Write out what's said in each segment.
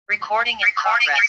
Recording in progress.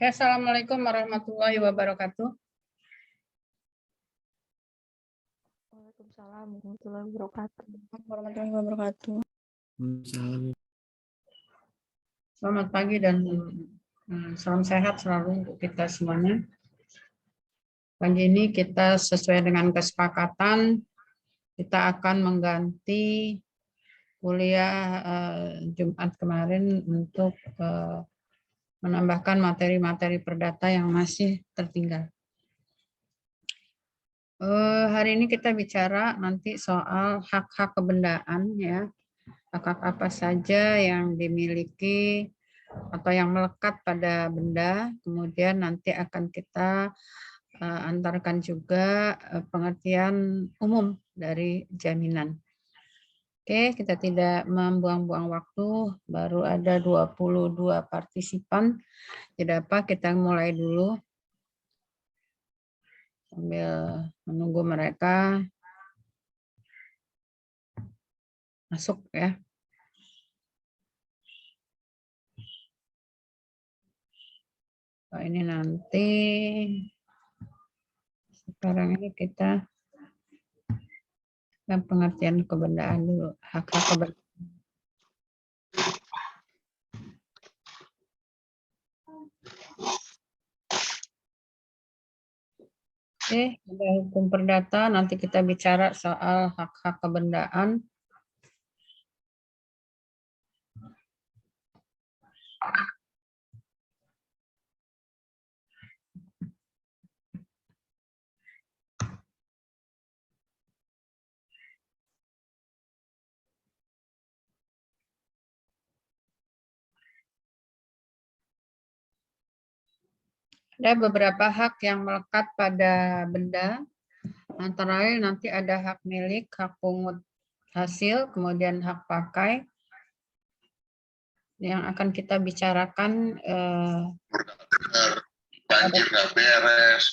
Assalamualaikum warahmatullahi wabarakatuh. Waalaikumsalam warahmatullahi wabarakatuh. Warahmatullahi wabarakatuh. Selamat pagi dan salam sehat selalu untuk kita semuanya. Pagi ini kita sesuai dengan kesepakatan, kita akan mengganti kuliah Jumat kemarin untuk menambahkan materi-materi perdata yang masih tertinggal. Hari ini kita bicara nanti soal hak-hak kebendaan ya. Hak apa saja yang dimiliki atau yang melekat pada benda, kemudian nanti akan kita antarkan juga pengertian umum dari jaminan. Oke, kita tidak membuang-buang waktu, baru ada 22 partisipan. Tidak apa, kita mulai dulu sambil menunggu mereka masuk ya. Oh, ini nanti sekarang ini kita pengertian kebendaan dulu, hak-hak kebendaan. Oke, ada hukum perdata, nanti kita bicara soal hak-hak kebendaan. Ada beberapa hak yang melekat pada benda, antara lain nanti ada hak milik, hak pungut hasil, kemudian hak pakai. Yang akan kita bicarakan banjir nggak beres.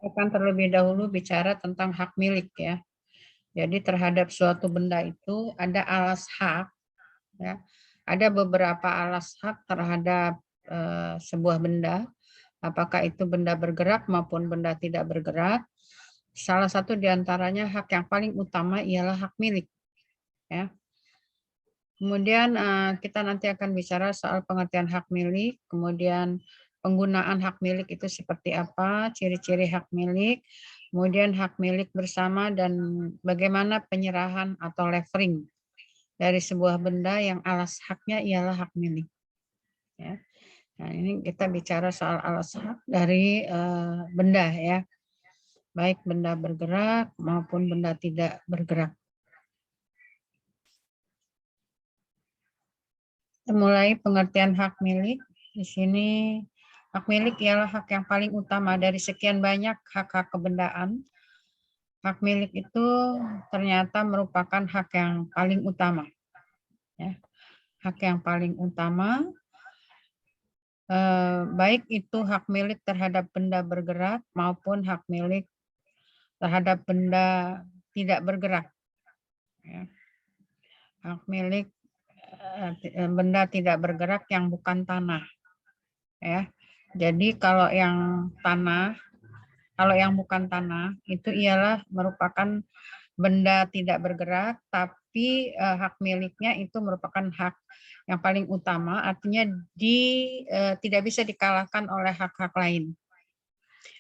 akan terlebih dahulu bicara tentang hak milik ya. Jadi terhadap suatu benda itu ada alas hak ya. Ada beberapa alas hak terhadap sebuah benda, apakah itu benda bergerak maupun benda tidak bergerak. Salah satu diantaranya hak yang paling utama ialah hak milik ya. Kemudian kita nanti akan bicara soal pengertian hak milik, kemudian penggunaan hak milik itu seperti apa, ciri-ciri hak milik, kemudian hak milik bersama, dan bagaimana penyerahan atau levering dari sebuah benda yang alas haknya ialah hak milik. Ya. Nah, ini kita bicara soal alas hak dari benda ya, baik benda bergerak maupun benda tidak bergerak. Mulai pengertian hak milik. Di sini hak milik ialah hak yang paling utama dari sekian banyak hak-hak kebendaan. Hak milik itu ternyata merupakan hak yang paling utama. Ya. Hak yang paling utama, baik itu hak milik terhadap benda bergerak maupun hak milik terhadap benda tidak bergerak. Ya. Hak milik benda tidak bergerak yang bukan tanah. Ya. Jadi kalau yang tanah Kalau yang bukan tanah itu ialah merupakan benda tidak bergerak, tapi hak miliknya itu merupakan hak yang paling utama, artinya tidak bisa dikalahkan oleh hak-hak lain.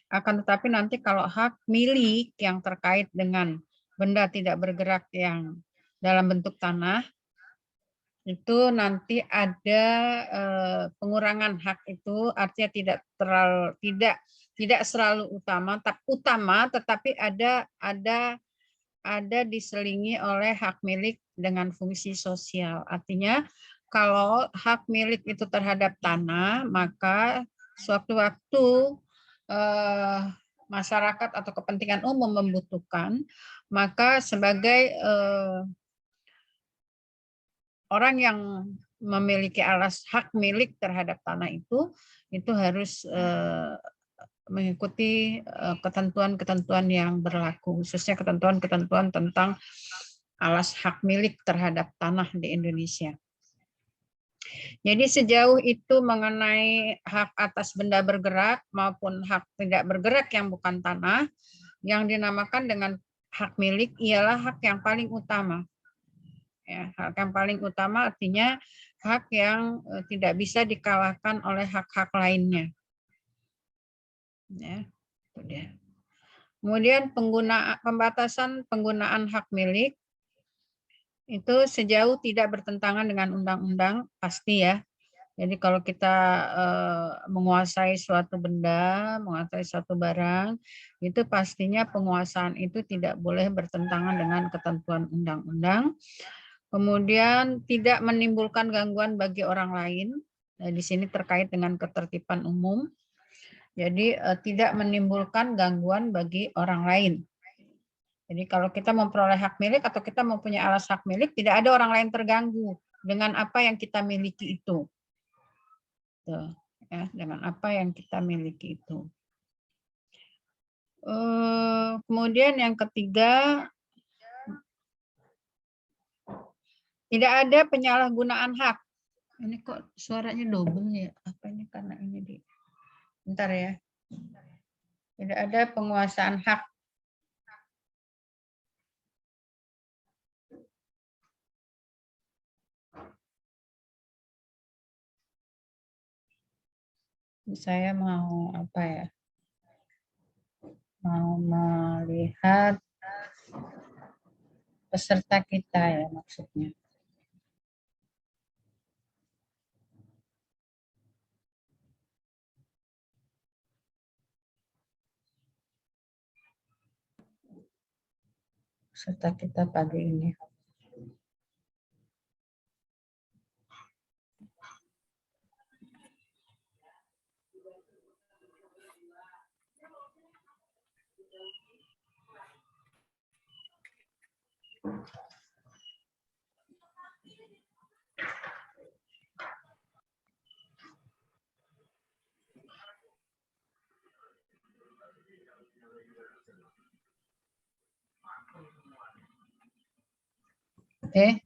Akan tetapi nanti kalau hak milik yang terkait dengan benda tidak bergerak yang dalam bentuk tanah, itu nanti ada pengurangan hak itu, artinya tidak selalu utama, tetapi ada diselingi oleh hak milik dengan fungsi sosial. Artinya kalau hak milik itu terhadap tanah, maka sewaktu-waktu masyarakat atau kepentingan umum membutuhkan, maka sebagai orang yang memiliki hak milik terhadap tanah itu harus mengikuti ketentuan-ketentuan yang berlaku, khususnya ketentuan-ketentuan tentang alas hak milik terhadap tanah di Indonesia. Jadi sejauh itu mengenai hak atas benda bergerak maupun hak tidak bergerak yang bukan tanah, yang dinamakan dengan hak milik ialah hak yang paling utama. Ya, hak yang paling utama artinya hak yang tidak bisa dikalahkan oleh hak-hak lainnya. Ya, itu dia. Kemudian pembatasan penggunaan hak milik itu sejauh tidak bertentangan dengan undang-undang pasti ya. Jadi kalau kita menguasai suatu benda, menguasai suatu barang, itu pastinya penguasaan itu tidak boleh bertentangan dengan ketentuan undang-undang. Kemudian tidak menimbulkan gangguan bagi orang lain. Nah, di sini terkait dengan ketertiban umum. Jadi tidak menimbulkan gangguan bagi orang lain. Jadi kalau kita memperoleh hak milik atau kita mempunyai alas hak milik, tidak ada orang lain terganggu dengan apa yang kita miliki itu. Tuh, ya, dengan apa yang kita miliki itu. Kemudian yang ketiga, tidak ada penyalahgunaan hak. Ini kok suaranya double ya? Apa ini karena ini di? Bentar ya. Tidak ada penguasaan hak. Saya mau apa ya? Mau melihat peserta kita ya maksudnya. Peserta kita pagi ini. Oke.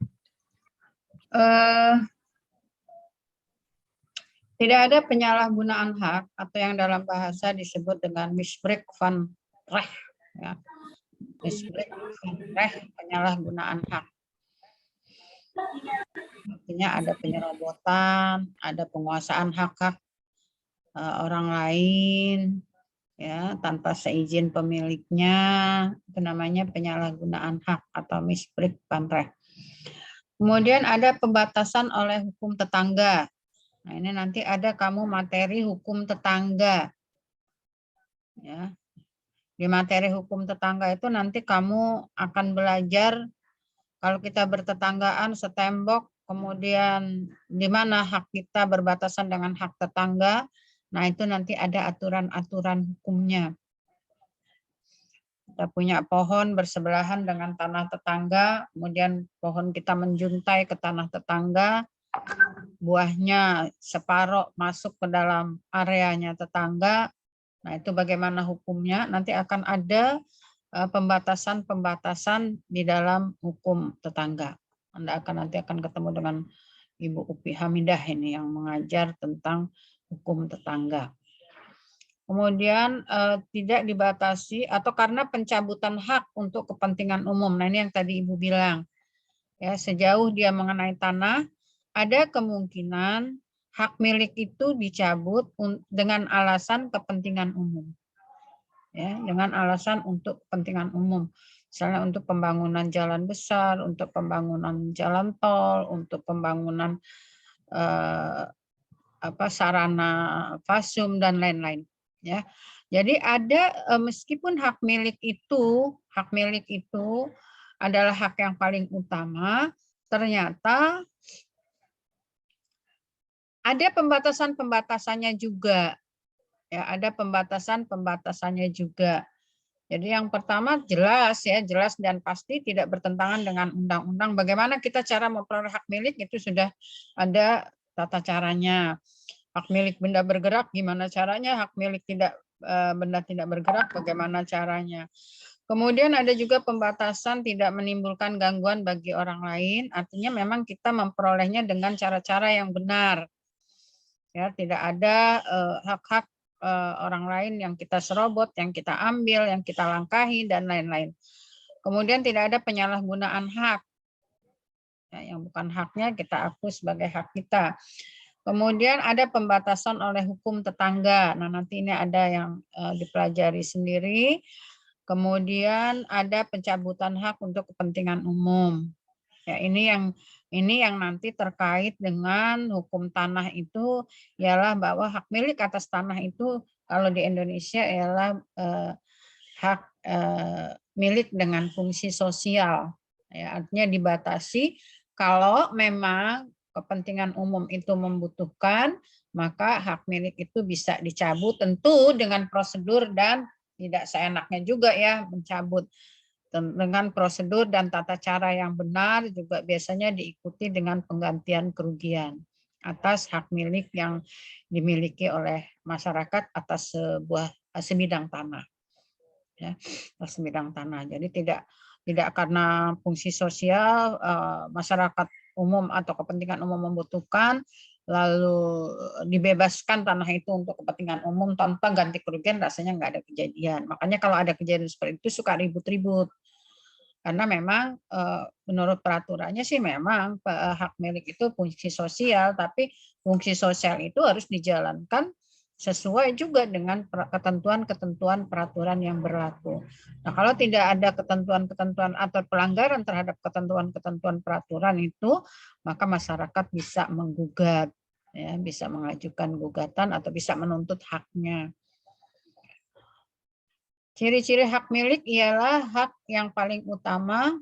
Tidak ada penyalahgunaan hak atau yang dalam bahasa disebut dengan misbruik van recht. Ya. Misbruik van recht, penyalahgunaan hak. Artinya ada penyerobotan, ada penguasaan hak-hak orang lain, ya tanpa seizin pemiliknya, itu namanya penyalahgunaan hak atau misbruik van recht. Kemudian ada pembatasan oleh hukum tetangga. Nah, ini nanti ada kamu materi hukum tetangga. Ya. Di materi hukum tetangga itu nanti kamu akan belajar kalau kita bertetanggaan setembok, kemudian di mana hak kita berbatasan dengan hak tetangga. Nah, itu nanti ada aturan-aturan hukumnya. Kita punya pohon bersebelahan dengan tanah tetangga, kemudian pohon kita menjuntai ke tanah tetangga, buahnya separuh masuk ke dalam areanya tetangga. Nah, itu bagaimana hukumnya? Nanti akan ada pembatasan-pembatasan di dalam hukum tetangga. Anda nanti akan ketemu dengan Ibu Upi Hamidah ini yang mengajar tentang hukum tetangga. Kemudian tidak dibatasi atau karena pencabutan hak untuk kepentingan umum. Nah, ini yang tadi Ibu bilang. Ya, sejauh dia mengenai tanah, ada kemungkinan hak milik itu dicabut dengan alasan kepentingan umum. Ya, dengan alasan untuk kepentingan umum. Misalnya untuk pembangunan jalan besar, untuk pembangunan jalan tol, untuk pembangunan sarana fasum dan lain-lain. Ya, jadi ada meskipun hak milik itu adalah hak yang paling utama, ternyata ada pembatasan-pembatasannya juga. Ya, ada pembatasan-pembatasannya juga. Jadi yang pertama jelas dan pasti tidak bertentangan dengan undang-undang. Bagaimana kita cara memperoleh hak milik itu sudah ada tata caranya. Hak milik benda bergerak gimana caranya, hak milik benda tidak bergerak bagaimana caranya. Kemudian ada juga pembatasan tidak menimbulkan gangguan bagi orang lain, artinya memang kita memperolehnya dengan cara-cara yang benar. Ya, tidak ada hak-hak orang lain yang kita serobot, yang kita ambil, yang kita langkahi dan lain-lain. Kemudian tidak ada penyalahgunaan hak. Ya, yang bukan haknya kita akui sebagai hak kita. Kemudian ada pembatasan oleh hukum tetangga. Nah, nanti ini ada yang dipelajari sendiri. Kemudian ada pencabutan hak untuk kepentingan umum. Ya, ini yang nanti terkait dengan hukum tanah itu ialah bahwa hak milik atas tanah itu kalau di Indonesia ialah hak milik dengan fungsi sosial. Ya, artinya dibatasi kalau memang kepentingan umum itu membutuhkan, maka hak milik itu bisa dicabut tentu dengan prosedur dan tidak seenaknya juga ya mencabut. Dengan prosedur dan tata cara yang benar juga biasanya diikuti dengan penggantian kerugian atas hak milik yang dimiliki oleh masyarakat atas sebidang tanah. Ya, sebidang tanah. Jadi tidak karena fungsi sosial masyarakat umum atau kepentingan umum membutuhkan lalu dibebaskan tanah itu untuk kepentingan umum tanpa ganti kerugian, rasanya nggak ada kejadian. Makanya kalau ada kejadian seperti itu suka ribut-ribut. Karena memang menurut peraturannya sih memang hak milik itu fungsi sosial, tapi fungsi sosial itu harus dijalankan sesuai juga dengan ketentuan-ketentuan peraturan yang berlaku. Nah, kalau tidak ada ketentuan-ketentuan atau pelanggaran terhadap ketentuan-ketentuan peraturan itu, maka masyarakat bisa menggugat, ya, bisa mengajukan gugatan atau bisa menuntut haknya. Ciri-ciri hak milik ialah hak yang paling utama,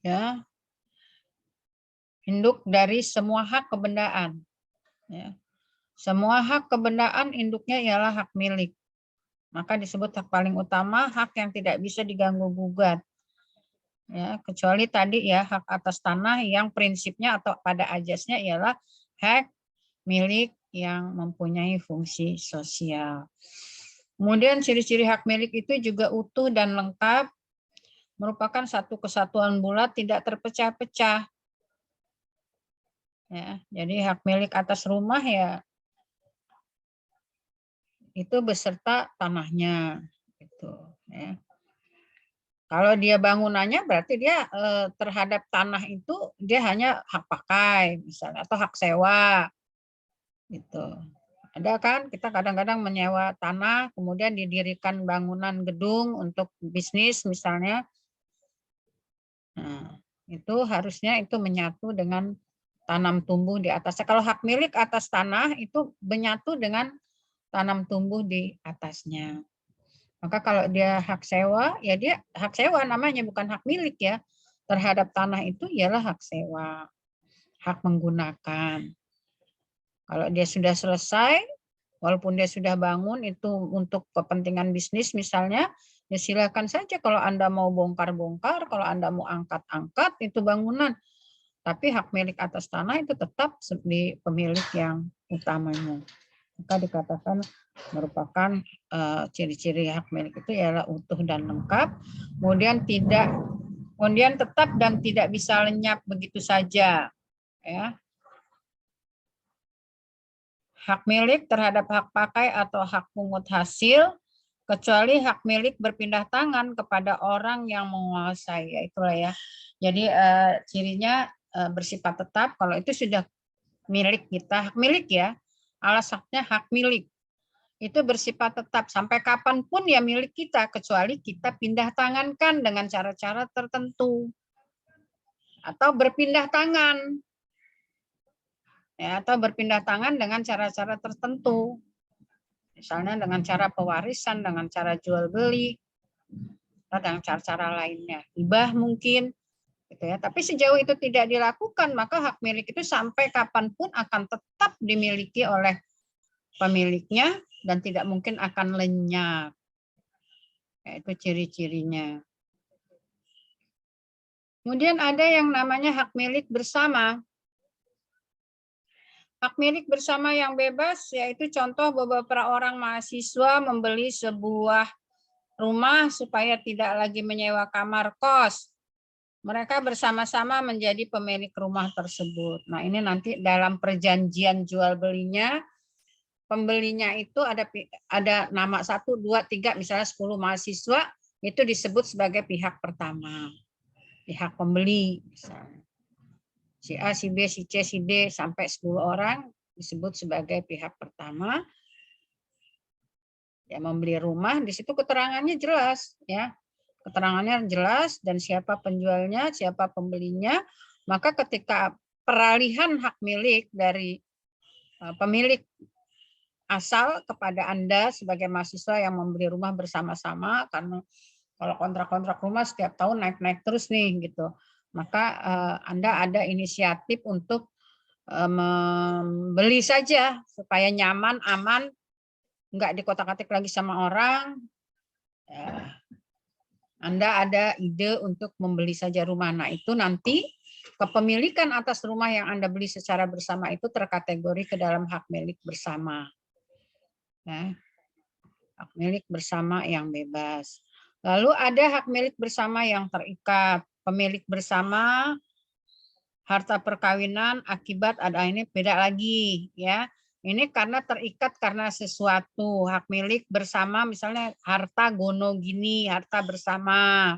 ya, induk dari semua hak kebendaan. Ya. Semua hak kebendaan induknya ialah hak milik. Maka disebut hak paling utama, hak yang tidak bisa diganggu gugat. Ya, kecuali tadi ya hak atas tanah yang prinsipnya atau pada ajasnya ialah hak milik yang mempunyai fungsi sosial. Kemudian ciri-ciri hak milik itu juga utuh dan lengkap, merupakan satu kesatuan bulat tidak terpecah-pecah. Ya, jadi hak milik atas rumah ya itu beserta tanahnya gitu ya. Kalau dia bangunannya berarti dia terhadap tanah itu dia hanya hak pakai misalnya atau hak sewa gitu. Ada kan kita kadang-kadang menyewa tanah kemudian didirikan bangunan gedung untuk bisnis misalnya. Nah, itu harusnya itu menyatu dengan tanam tumbuh di atasnya. Kalau hak milik atas tanah itu menyatu dengan tanam tumbuh di atasnya. Maka kalau dia hak sewa, ya dia hak sewa namanya, bukan hak milik ya. Terhadap tanah itu ialah hak sewa, hak menggunakan. Kalau dia sudah selesai, walaupun dia sudah bangun itu untuk kepentingan bisnis misalnya, ya silakan saja kalau Anda mau bongkar-bongkar, kalau Anda mau angkat-angkat itu bangunan. Tapi hak milik atas tanah itu tetap di pemilik yang utamanya. Maka dikatakan merupakan ciri-ciri hak milik itu ialah utuh dan lengkap, kemudian tetap dan tidak bisa lenyap begitu saja, ya. hak milik terhadap hak pakai atau hak pungut hasil, kecuali hak milik berpindah tangan kepada orang yang menguasai. Ya, itulah ya. Jadi cirinya bersifat tetap. Kalau itu sudah milik kita, hak milik ya, alas haknya hak milik. Itu bersifat tetap sampai kapanpun ya milik kita, kecuali kita pindah tangankan dengan cara-cara tertentu. Atau berpindah tangan. Ya, atau berpindah tangan dengan cara-cara tertentu. Misalnya dengan cara pewarisan, dengan cara jual beli, atau dengan cara-cara lainnya. Hibah mungkin, gitu ya. Tapi sejauh itu tidak dilakukan, maka hak milik itu sampai kapanpun akan tetap dimiliki oleh pemiliknya dan tidak mungkin akan lenyap. Itu ciri-cirinya. Kemudian ada yang namanya hak milik bersama. Hak milik bersama yang bebas yaitu contoh beberapa orang mahasiswa membeli sebuah rumah supaya tidak lagi menyewa kamar kos. Mereka bersama-sama menjadi pemilik rumah tersebut. Nah, ini nanti dalam perjanjian jual belinya, pembelinya itu ada nama 1, 2, 3, misalnya 10 mahasiswa, itu disebut sebagai pihak pertama. Pihak pembeli, misalnya. Si A, si B, si C, si D, sampai 10 orang disebut sebagai pihak pertama. Ya, membeli rumah, di situ keterangannya jelas. Ya, keterangannya jelas dan siapa penjualnya, siapa pembelinya. Maka ketika peralihan hak milik dari pemilik asal kepada Anda sebagai mahasiswa yang membeli rumah bersama-sama, karena kalau kontrak-kontrak rumah setiap tahun naik-naik terus nih gitu. Maka Anda ada inisiatif untuk membeli saja supaya nyaman, aman, nggak dikotak-katik lagi sama orang. Anda ada ide untuk membeli saja rumah. Nah, itu nanti kepemilikan atas rumah yang Anda beli secara bersama itu terkategori ke dalam hak milik bersama. Ya. Hak milik bersama yang bebas. Lalu ada hak milik bersama yang terikat. Pemilik bersama harta perkawinan akibat ada ini beda lagi ya. Ini karena terikat karena sesuatu. Hak milik bersama misalnya harta gono gini, harta bersama.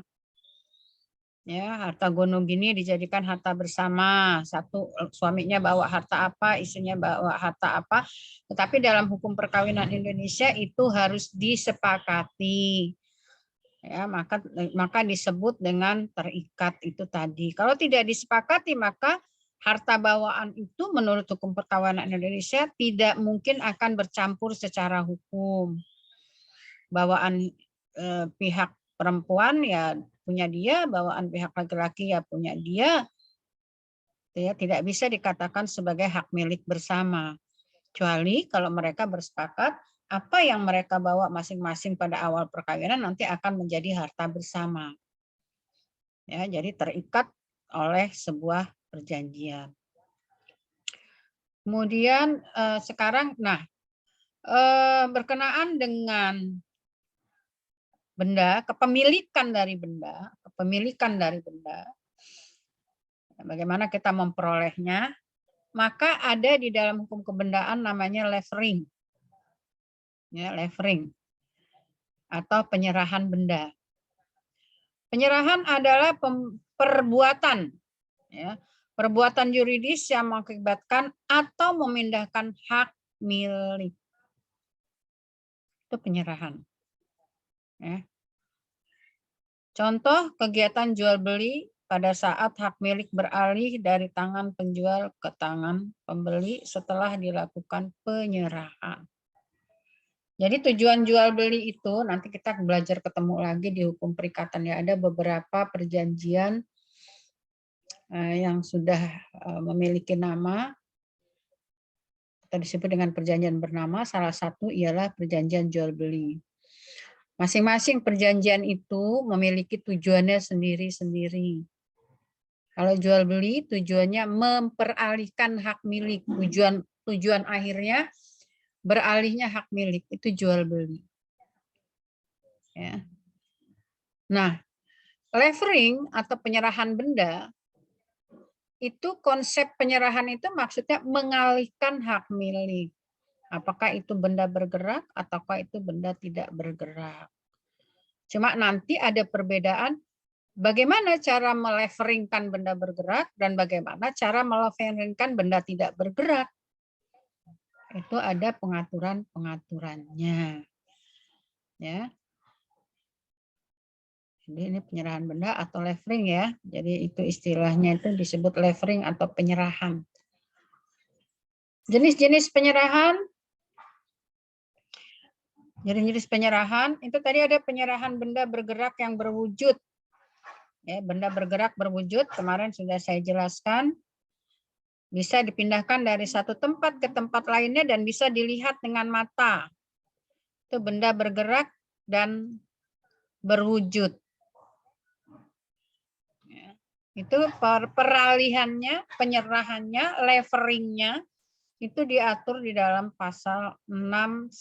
Ya, harta gono gini dijadikan harta bersama. Satu suaminya bawa harta apa, istrinya bawa harta apa. Tetapi dalam hukum perkawinan Indonesia itu harus disepakati. Ya, maka disebut dengan terikat itu tadi. Kalau tidak disepakati, maka harta bawaan itu menurut hukum perkawinan Indonesia tidak mungkin akan bercampur secara hukum. Bawaan pihak perempuan ya punya dia, bawaan pihak laki-laki ya punya dia. Ya, tidak bisa dikatakan sebagai hak milik bersama. Kecuali kalau mereka bersepakat apa yang mereka bawa masing-masing pada awal perkawinan nanti akan menjadi harta bersama. Ya, jadi terikat oleh sebuah perjanjian. Kemudian sekarang, berkenaan dengan benda, kepemilikan dari benda, bagaimana kita memperolehnya, maka ada di dalam hukum kebendaan namanya levering. Ya, levering atau penyerahan benda. Penyerahan adalah perbuatan, ya, perbuatan yuridis yang mengakibatkan atau memindahkan hak milik. Itu penyerahan. Ya. Contoh kegiatan jual beli pada saat hak milik beralih dari tangan penjual ke tangan pembeli setelah dilakukan penyerahan. Jadi tujuan jual beli itu nanti kita belajar ketemu lagi di hukum perikatan ya, ada beberapa perjanjian yang sudah memiliki nama atau disebut dengan perjanjian bernama. Salah satu ialah perjanjian jual beli. Masing-masing perjanjian itu memiliki tujuannya sendiri-sendiri. Kalau jual beli tujuannya memperalihkan hak milik, tujuan akhirnya beralihnya hak milik, itu jual beli. Ya. Nah, levering atau penyerahan benda, itu konsep penyerahan itu maksudnya mengalihkan hak milik. Apakah itu benda bergerak ataukah itu benda tidak bergerak. Cuma nanti ada perbedaan bagaimana cara meleveringkan benda bergerak dan bagaimana cara meleveringkan benda tidak bergerak. Itu ada pengaturan-pengaturannya. Ya. Jadi ini penyerahan benda atau levering ya. Jadi itu istilahnya itu disebut levering atau penyerahan. Jenis-jenis penyerahan. Jenis-jenis penyerahan itu tadi ada penyerahan benda bergerak yang berwujud. Ya, benda bergerak berwujud kemarin sudah saya jelaskan. Bisa dipindahkan dari satu tempat ke tempat lainnya dan bisa dilihat dengan mata. Itu benda bergerak dan berwujud. Ya. Itu peralihannya, penyerahannya, leveringnya itu diatur di dalam pasal 612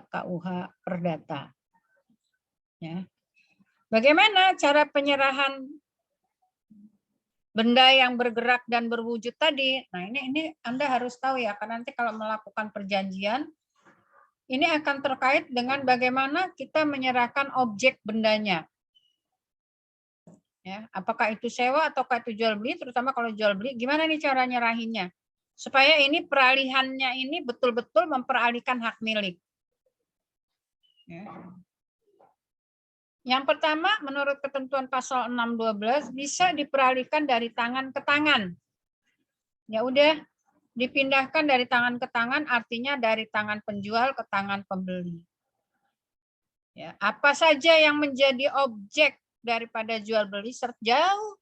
KUH Perdata. Ya. Bagaimana cara penyerahan benda yang bergerak dan berwujud tadi? Nah, ini Anda harus tahu ya, karena nanti kalau melakukan perjanjian, ini akan terkait dengan bagaimana kita menyerahkan objek bendanya. Ya, apakah itu sewa ataukah itu jual beli, terutama kalau jual beli, gimana nih cara nyerahinnya? Supaya ini peralihannya ini betul-betul memperalihkan hak milik. Ya. Yang pertama, menurut ketentuan pasal 612 bisa diperalihkan dari tangan ke tangan. Ya udah, dipindahkan dari tangan ke tangan, artinya dari tangan penjual ke tangan pembeli. Ya, apa saja yang menjadi objek daripada jual beli sejauh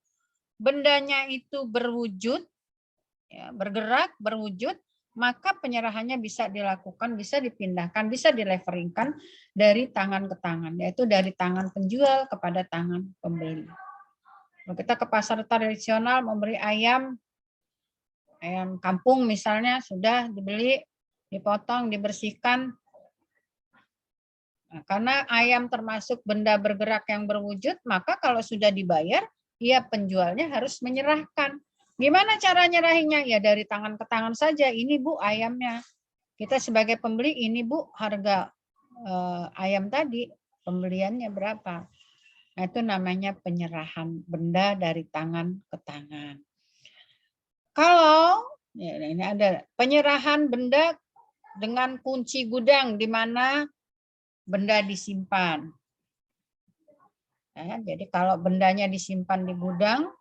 bendanya itu berwujud, ya, bergerak, berwujud, maka penyerahannya bisa dilakukan, bisa dipindahkan, bisa dileveringkan dari tangan ke tangan, yaitu dari tangan penjual kepada tangan pembeli. Kalau kita ke pasar tradisional memberi ayam kampung misalnya, sudah dibeli, dipotong, dibersihkan. Nah, karena ayam termasuk benda bergerak yang berwujud, maka kalau sudah dibayar, ya penjualnya harus menyerahkan. Gimana cara nyerahinnya? Ya dari tangan ke tangan saja. Ini Bu ayamnya. Kita sebagai pembeli, ini Bu harga ayam tadi, pembeliannya berapa. Nah, itu namanya penyerahan benda dari tangan ke tangan. Kalau ya, ini ada penyerahan benda dengan kunci gudang di mana benda disimpan. Ya, jadi kalau bendanya disimpan di gudang,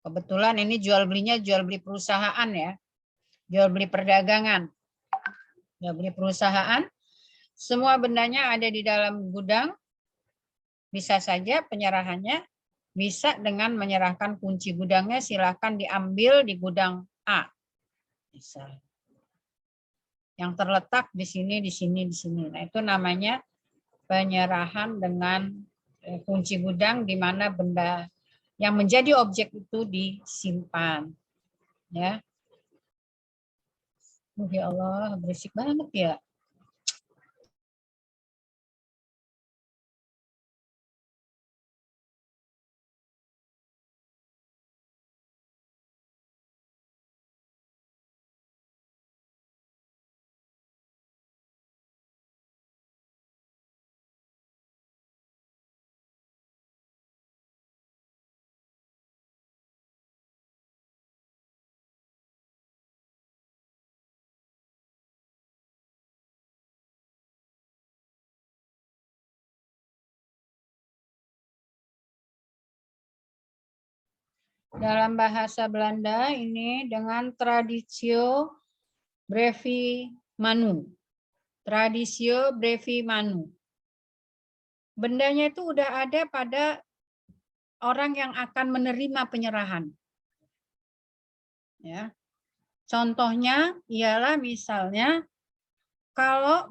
kebetulan ini jual belinya jual beli perusahaan ya, jual beli perdagangan, jual beli perusahaan, semua bendanya ada di dalam gudang, bisa saja penyerahannya bisa dengan menyerahkan kunci gudangnya, silakan diambil di gudang A, misal, yang terletak di sini, di sini, di sini. Nah itu namanya penyerahan dengan kunci gudang di mana benda yang menjadi objek itu disimpan. Ya. Ya Allah, berisik banget ya. Dalam bahasa Belanda ini dengan traditio brevi manu. Traditio brevi manu. Bendanya itu udah ada pada orang yang akan menerima penyerahan. Ya. Contohnya ialah misalnya kalau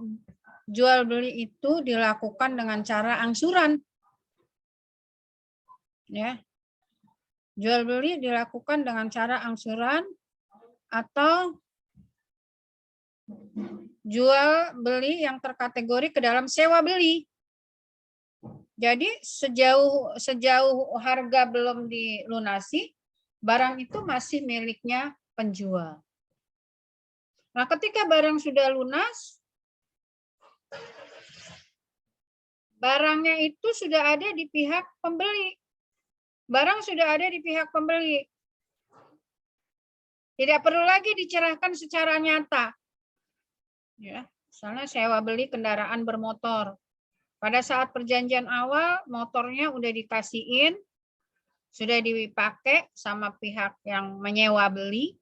jual beli itu dilakukan dengan cara angsuran. Ya. Jual beli dilakukan dengan cara angsuran atau jual beli yang terkategori ke dalam sewa beli. Jadi sejauh harga belum dilunasi, barang itu masih miliknya penjual. Nah, ketika barang sudah lunas, barangnya itu sudah ada di pihak pembeli. Barang sudah ada di pihak pembeli. Tidak perlu lagi dicerahkan secara nyata. Ya, misalnya sewa beli kendaraan bermotor. Pada saat perjanjian awal, motornya udah dikasihin, sudah dipakai sama pihak yang menyewa beli.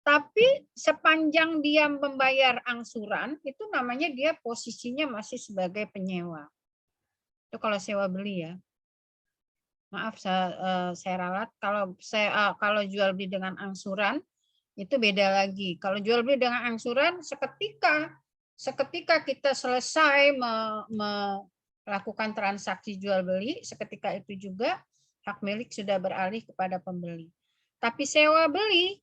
Tapi sepanjang dia membayar angsuran, itu namanya dia posisinya masih sebagai penyewa. Itu kalau sewa beli ya. Maaf saya ralat, kalau jual beli dengan angsuran itu beda lagi. Kalau jual beli dengan angsuran seketika kita selesai melakukan transaksi jual beli, seketika itu juga hak milik sudah beralih kepada pembeli. Tapi sewa beli,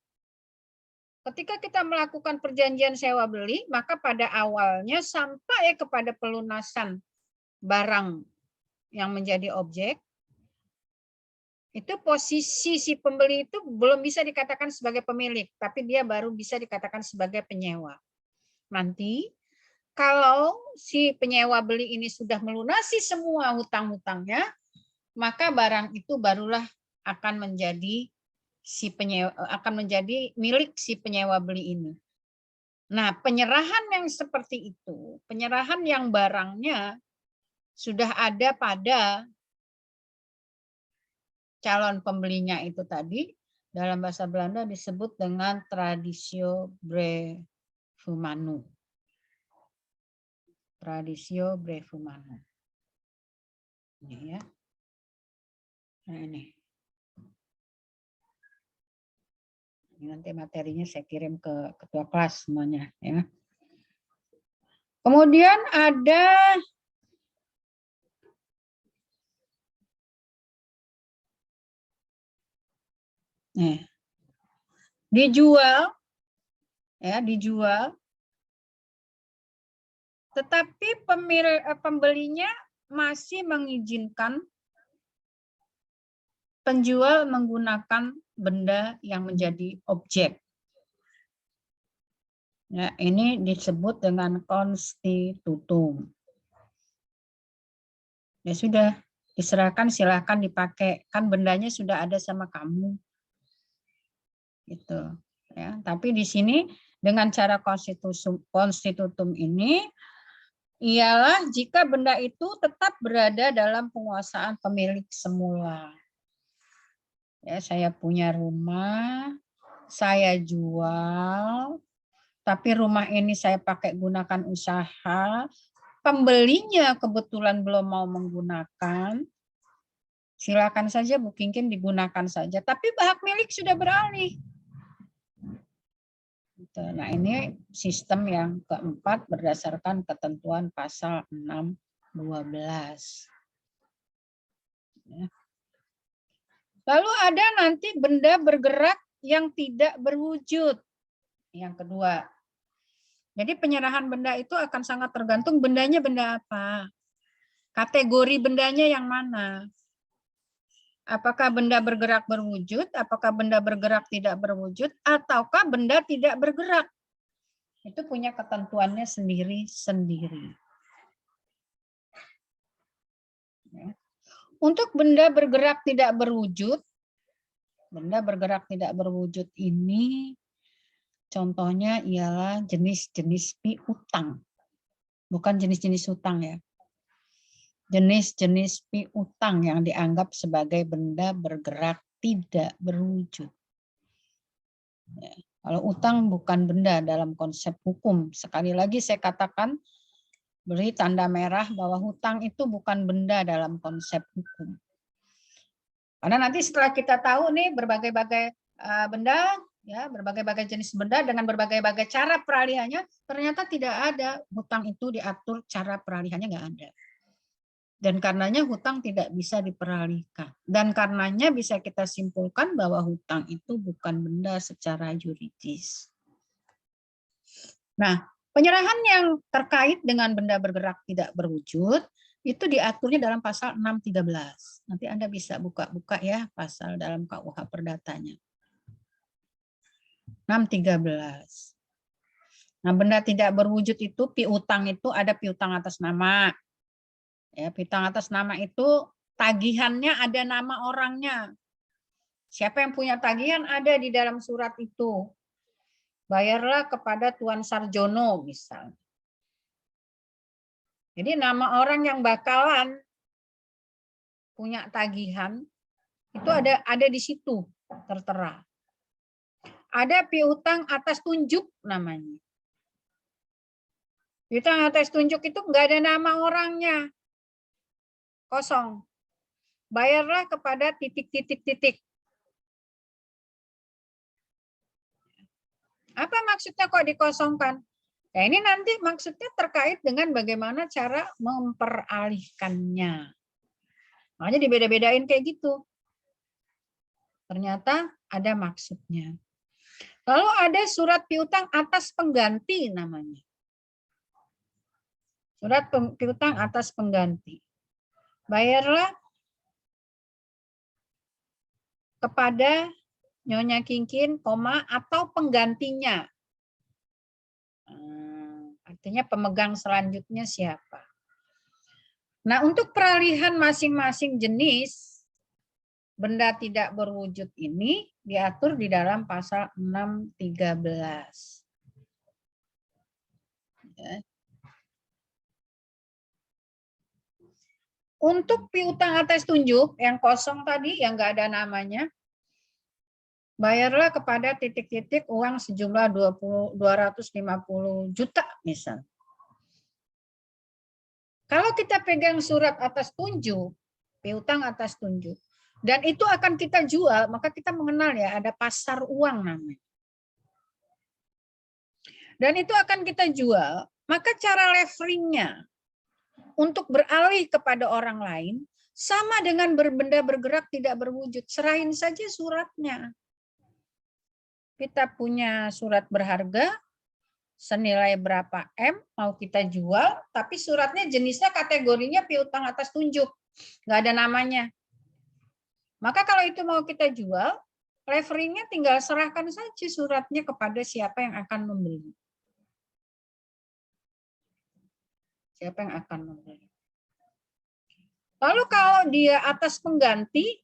ketika kita melakukan perjanjian sewa beli, maka pada awalnya sampai kepada pelunasan barang yang menjadi objek, itu posisi si pembeli itu belum bisa dikatakan sebagai pemilik, tapi dia baru bisa dikatakan sebagai penyewa. Nanti kalau si penyewa beli ini sudah melunasi semua hutang-hutangnya, maka barang itu barulah akan menjadi milik si penyewa beli ini. Nah, penyerahan yang seperti itu, penyerahan yang barangnya sudah ada pada calon pembelinya itu tadi, dalam bahasa Belanda disebut dengan traditio brevumanu. Traditio brevumanu. Ini ya. Nah ini. Ini nanti materinya saya kirim ke ketua kelas semuanya ya. Kemudian ada dijual, tetapi pembelinya masih mengizinkan penjual menggunakan benda yang menjadi objek. Ya, ini disebut dengan constitutum. Ya sudah, diserahkan, silakan dipakai, kan bendanya sudah ada sama kamu. Gitu ya. Tapi di sini dengan cara konstitutum ini ialah jika benda itu tetap berada dalam penguasaan pemilik semula. Ya, saya punya rumah, saya jual, tapi rumah ini saya pakai gunakan usaha, pembelinya kebetulan belum mau menggunakan, silakan saja Bu Kingkin digunakan saja, tapi hak milik sudah beralih. Nah, ini sistem yang keempat berdasarkan ketentuan pasal 6.12. Lalu ada nanti benda bergerak yang tidak berwujud. Yang kedua. Jadi penyerahan benda itu akan sangat tergantung bendanya benda apa. Kategori bendanya yang mana. Apakah benda bergerak berwujud, apakah benda bergerak tidak berwujud, ataukah benda tidak bergerak. Itu punya ketentuannya sendiri-sendiri. Untuk benda bergerak tidak berwujud, ini contohnya ialah jenis-jenis piutang. Bukan jenis-jenis hutang ya. Jenis-jenis piutang yang dianggap sebagai benda bergerak tidak berwujud. Ya. Kalau utang bukan benda dalam konsep hukum. Sekali lagi saya katakan, beri tanda merah bahwa hutang itu bukan benda dalam konsep hukum. Karena nanti setelah kita tahu nih berbagai-bagai benda, ya berbagai-bagai jenis benda dengan berbagai-bagai cara peralihannya, ternyata tidak ada hutang itu diatur cara peralihannya nggak ada. Dan karenanya hutang tidak bisa diperalihkan. Dan karenanya bisa kita simpulkan bahwa hutang itu bukan benda secara yuridis. Nah, penyerahan yang terkait dengan benda bergerak tidak berwujud, itu diaturnya dalam pasal 6.13. Nanti Anda bisa buka-buka ya pasal dalam KUH Perdatanya. 6.13. Nah, benda tidak berwujud itu piutang itu ada piutang atas nama. Ya, piutang atas nama itu tagihannya ada nama orangnya. Siapa yang punya tagihan ada di dalam surat itu. Bayarlah kepada Tuan Sarjono misalnya. Jadi nama orang yang bakalan punya tagihan itu ada di situ tertera. Ada piutang atas tunjuk namanya. Piutang atas tunjuk itu enggak ada nama orangnya. Kosong. Bayarlah kepada titik-titik-titik. Apa maksudnya kok dikosongkan? Nah, ini nanti maksudnya terkait dengan bagaimana cara memperalihkannya. Makanya dibeda-bedain kayak gitu. Ternyata ada maksudnya. Lalu ada surat piutang atas pengganti namanya. Surat piutang atas pengganti. Bayarlah kepada Nyonya Kinkin, atau penggantinya. Artinya pemegang selanjutnya siapa. Nah, untuk peralihan masing-masing jenis benda tidak berwujud ini diatur di dalam pasal 613. Ya. Untuk piutang atas tunjuk yang kosong tadi, yang nggak ada namanya, bayarlah kepada titik-titik uang sejumlah 250 juta misal. Kalau kita pegang surat atas tunjuk, piutang atas tunjuk, dan itu akan kita jual, maka kita mengenal ya ada pasar uang namanya. Dan itu akan kita jual, maka cara leveringnya untuk beralih kepada orang lain sama dengan berbenda bergerak tidak berwujud. Serahin saja suratnya. Kita punya surat berharga senilai berapa M mau kita jual, tapi suratnya jenisnya kategorinya piutang atas tunjuk, nggak ada namanya. Maka kalau itu mau kita jual, leveringnya tinggal serahkan saja suratnya kepada siapa yang akan membeli. Siapa yang akan membeli. Lalu kalau dia atas pengganti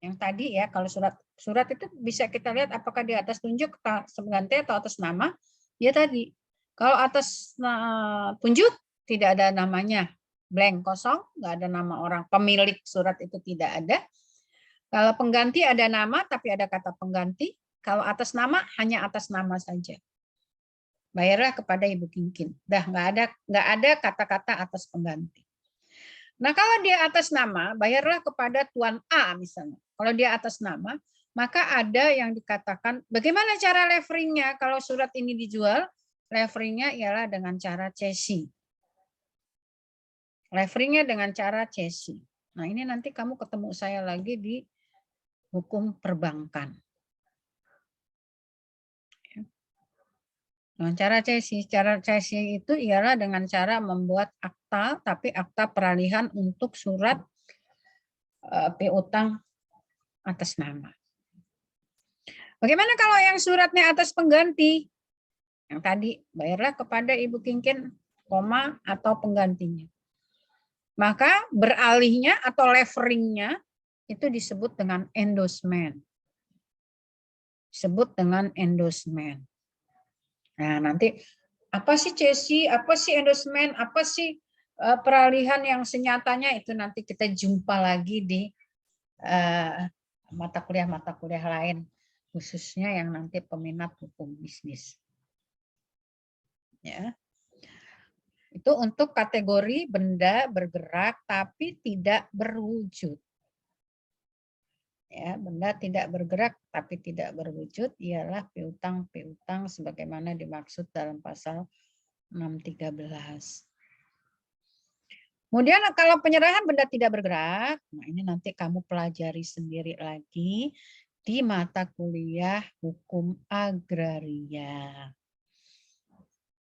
yang tadi ya, kalau surat itu bisa kita lihat apakah di atas tunjuk, pengganti atau atas nama. Ya tadi, kalau atas tunjuk tidak ada namanya, blank, kosong, nggak ada nama orang, pemilik surat itu tidak ada. Kalau pengganti ada nama tapi ada kata pengganti. Kalau atas nama hanya atas nama saja. Bayarlah kepada Ibu Kinkin. Dah nggak ada kata-kata atas pengganti. Nah, kalau dia atas nama, bayarlah kepada Tuan A misalnya. Kalau dia atas nama, maka ada yang dikatakan, bagaimana cara leveringnya? Kalau surat ini dijual, leveringnya ialah dengan cara cesi. Leveringnya dengan cara cesi. Nah, ini nanti kamu ketemu saya lagi di hukum perbankan. Nah, cara cesi itu ialah dengan cara membuat akta, tapi akta peralihan untuk surat piutang atas nama. Bagaimana kalau yang suratnya atas pengganti? Yang tadi, bayarlah kepada Ibu Kinkin, atau penggantinya. Maka beralihnya atau leveringnya itu disebut dengan endorsement. Disebut dengan endorsement. Nah, nanti apa sih cesi, apa sih endorsement, apa sih peralihan yang senyatanya itu nanti kita jumpa lagi di mata kuliah lain, khususnya yang nanti peminat hukum bisnis. Ya. Itu untuk kategori benda bergerak tapi tidak berwujud. Ya, benda tidak bergerak tapi tidak berwujud ialah piutang sebagaimana dimaksud dalam pasal 613. Kemudian kalau penyerahan benda tidak bergerak, nah ini nanti kamu pelajari sendiri lagi di mata kuliah hukum agraria.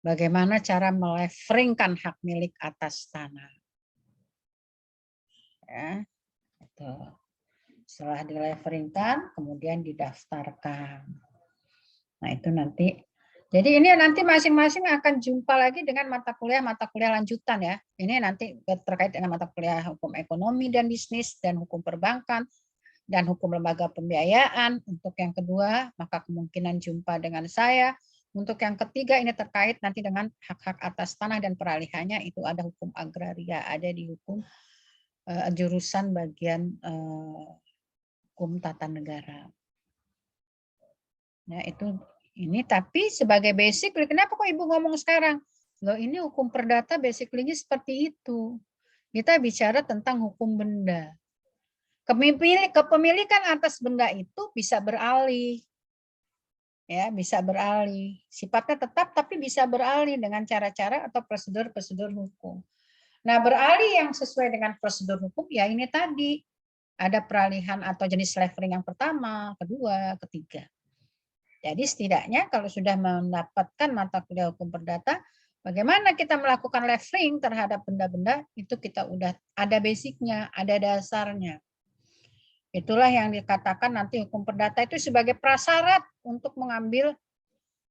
Bagaimana cara meleveringkan hak milik atas tanah. Ya, itu. Setelah dileveringkan, kemudian didaftarkan. Nah, itu nanti. Jadi ini nanti masing-masing akan jumpa lagi dengan mata kuliah lanjutan ya. Ini nanti terkait dengan mata kuliah hukum ekonomi dan bisnis dan hukum perbankan dan hukum lembaga pembiayaan. Untuk yang kedua, maka kemungkinan jumpa dengan saya. Untuk yang ketiga, ini terkait nanti dengan hak-hak atas tanah dan peralihannya, itu ada hukum agraria, ada di hukum jurusan bagian hukum tata negara. Ya, itu ini tapi sebagai basic, kenapa kok Ibu ngomong sekarang? Loh, ini hukum perdata basically-nya seperti itu. Kita bicara tentang hukum benda. Kepemilikan atas benda itu bisa beralih. Ya, bisa beralih. Sifatnya tetap tapi bisa beralih dengan cara-cara atau prosedur-prosedur hukum. Nah, beralih yang sesuai dengan prosedur hukum ya ini tadi. Ada peralihan atau jenis levering yang pertama, kedua, ketiga. Jadi setidaknya kalau sudah mendapatkan mata kuliah hukum perdata, bagaimana kita melakukan levering terhadap benda-benda, itu kita udah ada basicnya, ada dasarnya. Itulah yang dikatakan nanti hukum perdata itu sebagai prasyarat untuk mengambil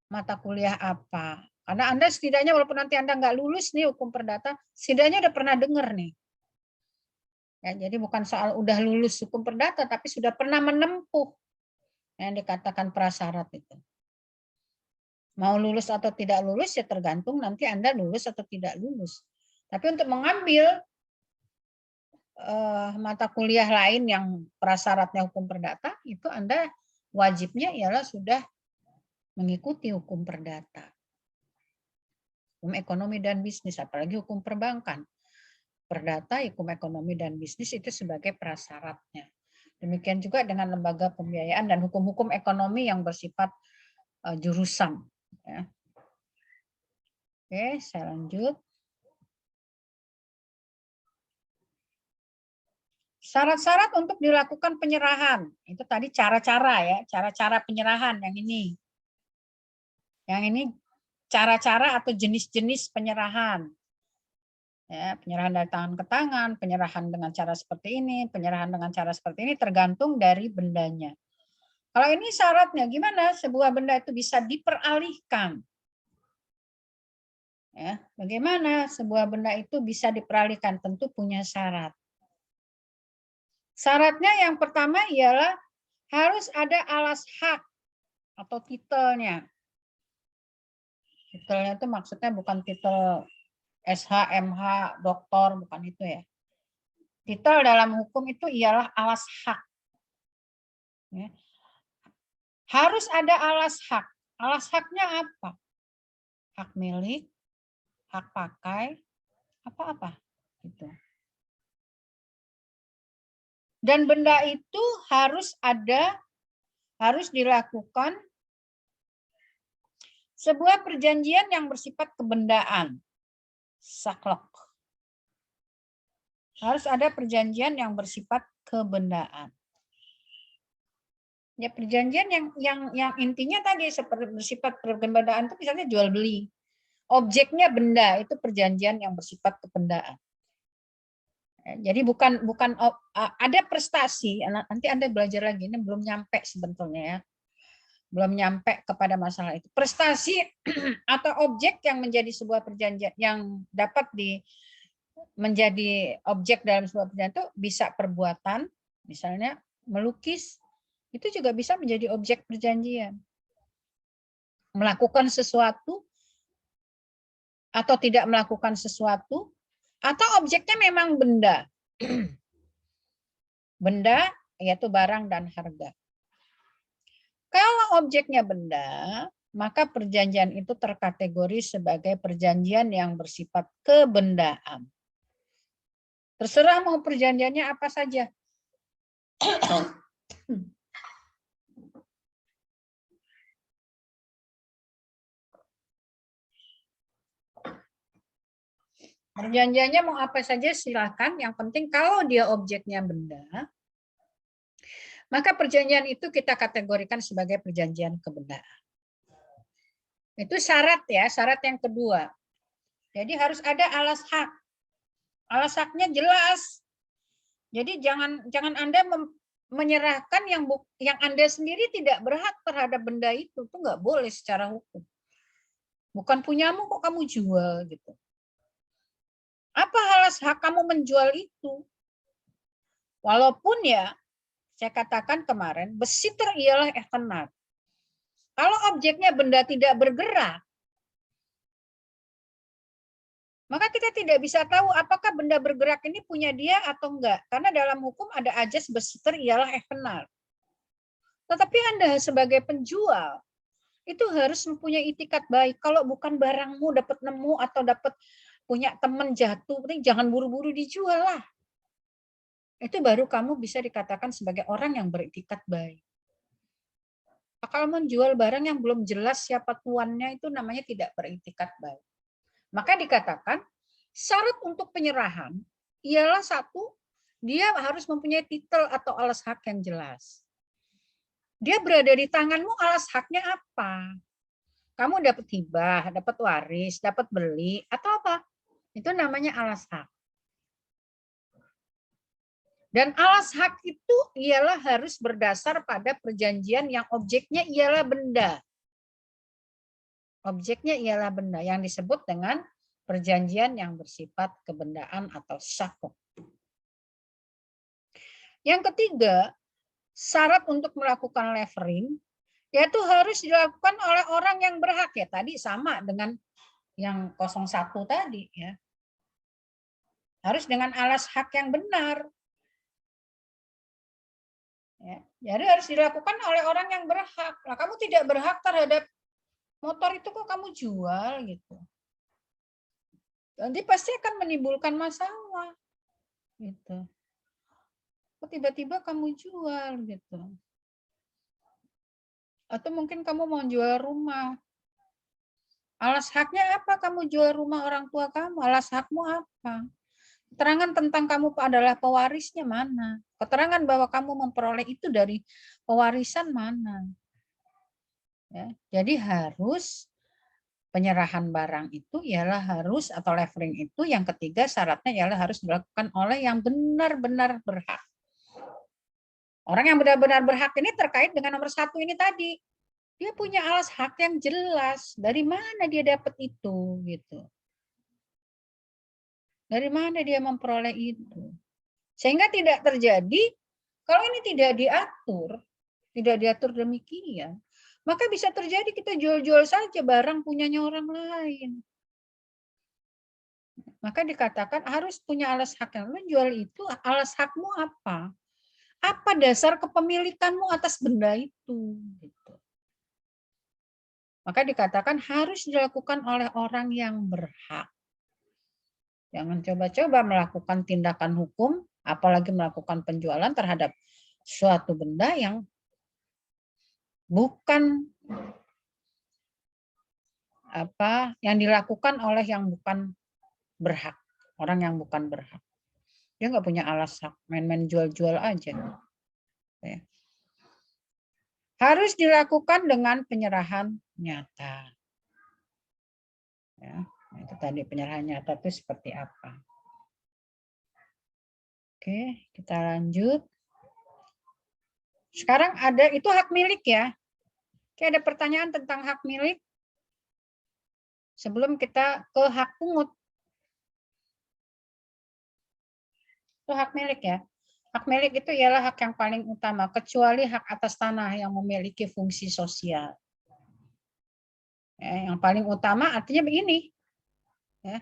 mata kuliah apa. Karena Anda setidaknya walaupun nanti Anda nggak lulus nih hukum perdata, setidaknya udah pernah dengar nih. Ya, jadi bukan soal udah lulus hukum perdata, tapi sudah pernah menempuh yang dikatakan prasyarat itu. Mau lulus atau tidak lulus ya tergantung nanti Anda lulus atau tidak lulus. Tapi untuk mengambil mata kuliah lain yang prasyaratnya hukum perdata, itu Anda wajibnya ialah sudah mengikuti hukum perdata. Hukum ekonomi dan bisnis, apalagi hukum perbankan. Perdata, hukum ekonomi dan bisnis itu sebagai prasyaratnya. Demikian juga dengan lembaga pembiayaan dan hukum-hukum ekonomi yang bersifat jurusan. Ya. Oke, saya lanjut. Syarat-syarat untuk dilakukan penyerahan. Itu tadi cara-cara ya, cara-cara penyerahan yang ini. Yang ini cara-cara atau jenis-jenis penyerahan. Ya, penyerahan dari tangan ke tangan, penyerahan dengan cara seperti ini, penyerahan dengan cara seperti ini tergantung dari bendanya. Kalau ini syaratnya gimana? Sebuah benda itu bisa diperalihkan. Ya, bagaimana sebuah benda itu bisa diperalihkan? Tentu punya syarat. Syaratnya yang pertama ialah harus ada alas hak atau titelnya. Titelnya itu maksudnya bukan titel SH, MH, doktor, bukan itu ya. Titel dalam hukum itu ialah alas hak. Ya. Harus ada alas hak. Alas haknya apa? Hak milik, hak pakai, apa-apa. Gitu. Dan benda itu harus dilakukan sebuah perjanjian yang bersifat kebendaan. Saklek. Harus ada perjanjian yang bersifat kebendaan. Ya, perjanjian yang intinya tadi seperti bersifat kebendaan itu misalnya jual beli. Objeknya benda, itu perjanjian yang bersifat kebendaan. Jadi bukan ada prestasi, nanti Anda belajar lagi, ini belum nyampe sebetulnya ya. Belum nyampe kepada masalah itu. Prestasi atau objek yang menjadi sebuah perjanjian yang dapat menjadi objek dalam sebuah perjanjian itu bisa perbuatan, misalnya melukis, itu juga bisa menjadi objek perjanjian. Melakukan sesuatu atau tidak melakukan sesuatu, atau objeknya memang benda. Benda yaitu barang dan harga. Kalau objeknya benda, maka perjanjian itu terkategori sebagai perjanjian yang bersifat kebendaan. Terserah mau perjanjiannya apa saja. Perjanjiannya mau apa saja silakan, yang penting kalau dia objeknya benda, maka perjanjian itu kita kategorikan sebagai perjanjian kebendaan. Itu syarat ya, syarat yang kedua. Jadi harus ada alas hak. Alas haknya jelas. Jadi jangan Anda menyerahkan yang Anda sendiri tidak berhak terhadap benda itu nggak boleh secara hukum. Bukan punyamu kok kamu jual gitu. Apa alas hak kamu menjual itu? Walaupun ya, saya katakan kemarin, besitter ialah eksternal. Kalau objeknya benda tidak bergerak, maka kita tidak bisa tahu apakah benda bergerak ini punya dia atau enggak. Karena dalam hukum ada ajas besitter ialah eksternal. Tetapi Anda sebagai penjual, itu harus mempunyai itikat baik. Kalau bukan barangmu dapat nemu atau dapat punya teman jatuh, jangan buru-buru dijual lah. Itu baru kamu bisa dikatakan sebagai orang yang beritikat baik. Kalau menjual barang yang belum jelas siapa tuannya itu namanya tidak beritikat baik. Maka dikatakan syarat untuk penyerahan ialah satu, dia harus mempunyai titel atau alas hak yang jelas. Dia berada di tanganmu, alas haknya apa? Kamu dapat hibah, dapat waris, dapat beli, atau apa? Itu namanya alas hak. Dan alas hak itu ialah harus berdasar pada perjanjian yang objeknya ialah benda. Objeknya ialah benda yang disebut dengan perjanjian yang bersifat kebendaan atau syakuk. Yang ketiga, syarat untuk melakukan levering yaitu harus dilakukan oleh orang yang berhak. Ya tadi sama dengan yang 01 tadi ya. Harus dengan alas hak yang benar. Ya, jadi harus dilakukan oleh orang yang berhak. Nah, kamu tidak berhak terhadap motor itu kok kamu jual gitu. Nanti pasti akan menimbulkan masalah. Gitu. Kok tiba-tiba kamu jual gitu. Atau mungkin kamu mau jual rumah. Alas haknya apa kamu jual rumah orang tua kamu? Alas hakmu apa? Keterangan tentang kamu adalah pewarisnya mana? Keterangan bahwa kamu memperoleh itu dari pewarisan mana? Ya, jadi harus penyerahan barang itu ialah harus atau levering itu yang ketiga syaratnya ialah harus dilakukan oleh yang benar-benar berhak. Orang yang benar-benar berhak ini terkait dengan nomor 1 ini tadi. Dia punya alas hak yang jelas. Dari mana dia dapat itu gitu. Dari mana dia memperoleh itu? Sehingga tidak terjadi, kalau ini tidak diatur demikian, maka bisa terjadi kita jual-jual saja barang punyanya orang lain. Maka dikatakan harus punya alas hak yang lu jual itu, alas hakmu apa? Apa dasar kepemilikanmu atas benda itu? Gitu. Maka dikatakan harus dilakukan oleh orang yang berhak. Jangan coba-coba melakukan tindakan hukum, apalagi melakukan penjualan terhadap suatu benda yang bukan yang dilakukan oleh yang bukan berhak, orang yang bukan berhak. Dia nggak punya alas hak, main-main jual-jual aja. Ya. Harus dilakukan dengan penyerahan nyata. Ya. Itu tadi penyerahan nyata itu seperti apa. Oke, kita lanjut. Sekarang ada, itu hak milik ya. Oke, ada pertanyaan tentang hak milik. Sebelum kita ke hak pungut. Itu hak milik ya. Hak milik itu ialah hak yang paling utama, kecuali hak atas tanah yang memiliki fungsi sosial. Ya, yang paling utama artinya begini. Ya.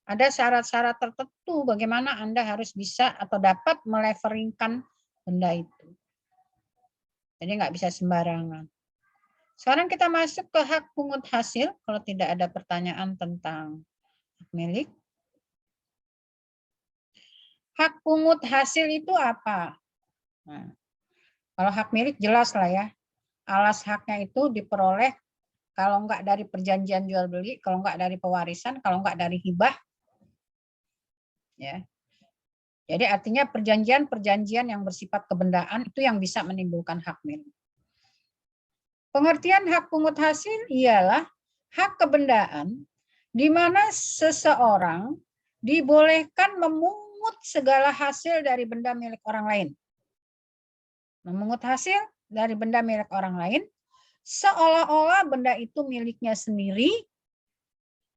Ada syarat-syarat tertentu bagaimana Anda harus bisa atau dapat meleveringkan benda itu. Jadi nggak bisa sembarangan. Sekarang kita masuk ke hak pungut hasil. Kalau tidak ada pertanyaan tentang hak milik. Hak pungut hasil itu apa? Nah, kalau hak milik jelas lah ya. Alas haknya itu diperoleh kalau enggak dari perjanjian jual beli, kalau enggak dari pewarisan, kalau enggak dari hibah. Ya. Jadi artinya perjanjian-perjanjian yang bersifat kebendaan itu yang bisa menimbulkan hak milik. Pengertian hak pungut hasil ialah hak kebendaan di mana seseorang dibolehkan memungut segala hasil dari benda milik orang lain. Memungut hasil dari benda milik orang lain seolah-olah benda itu miliknya sendiri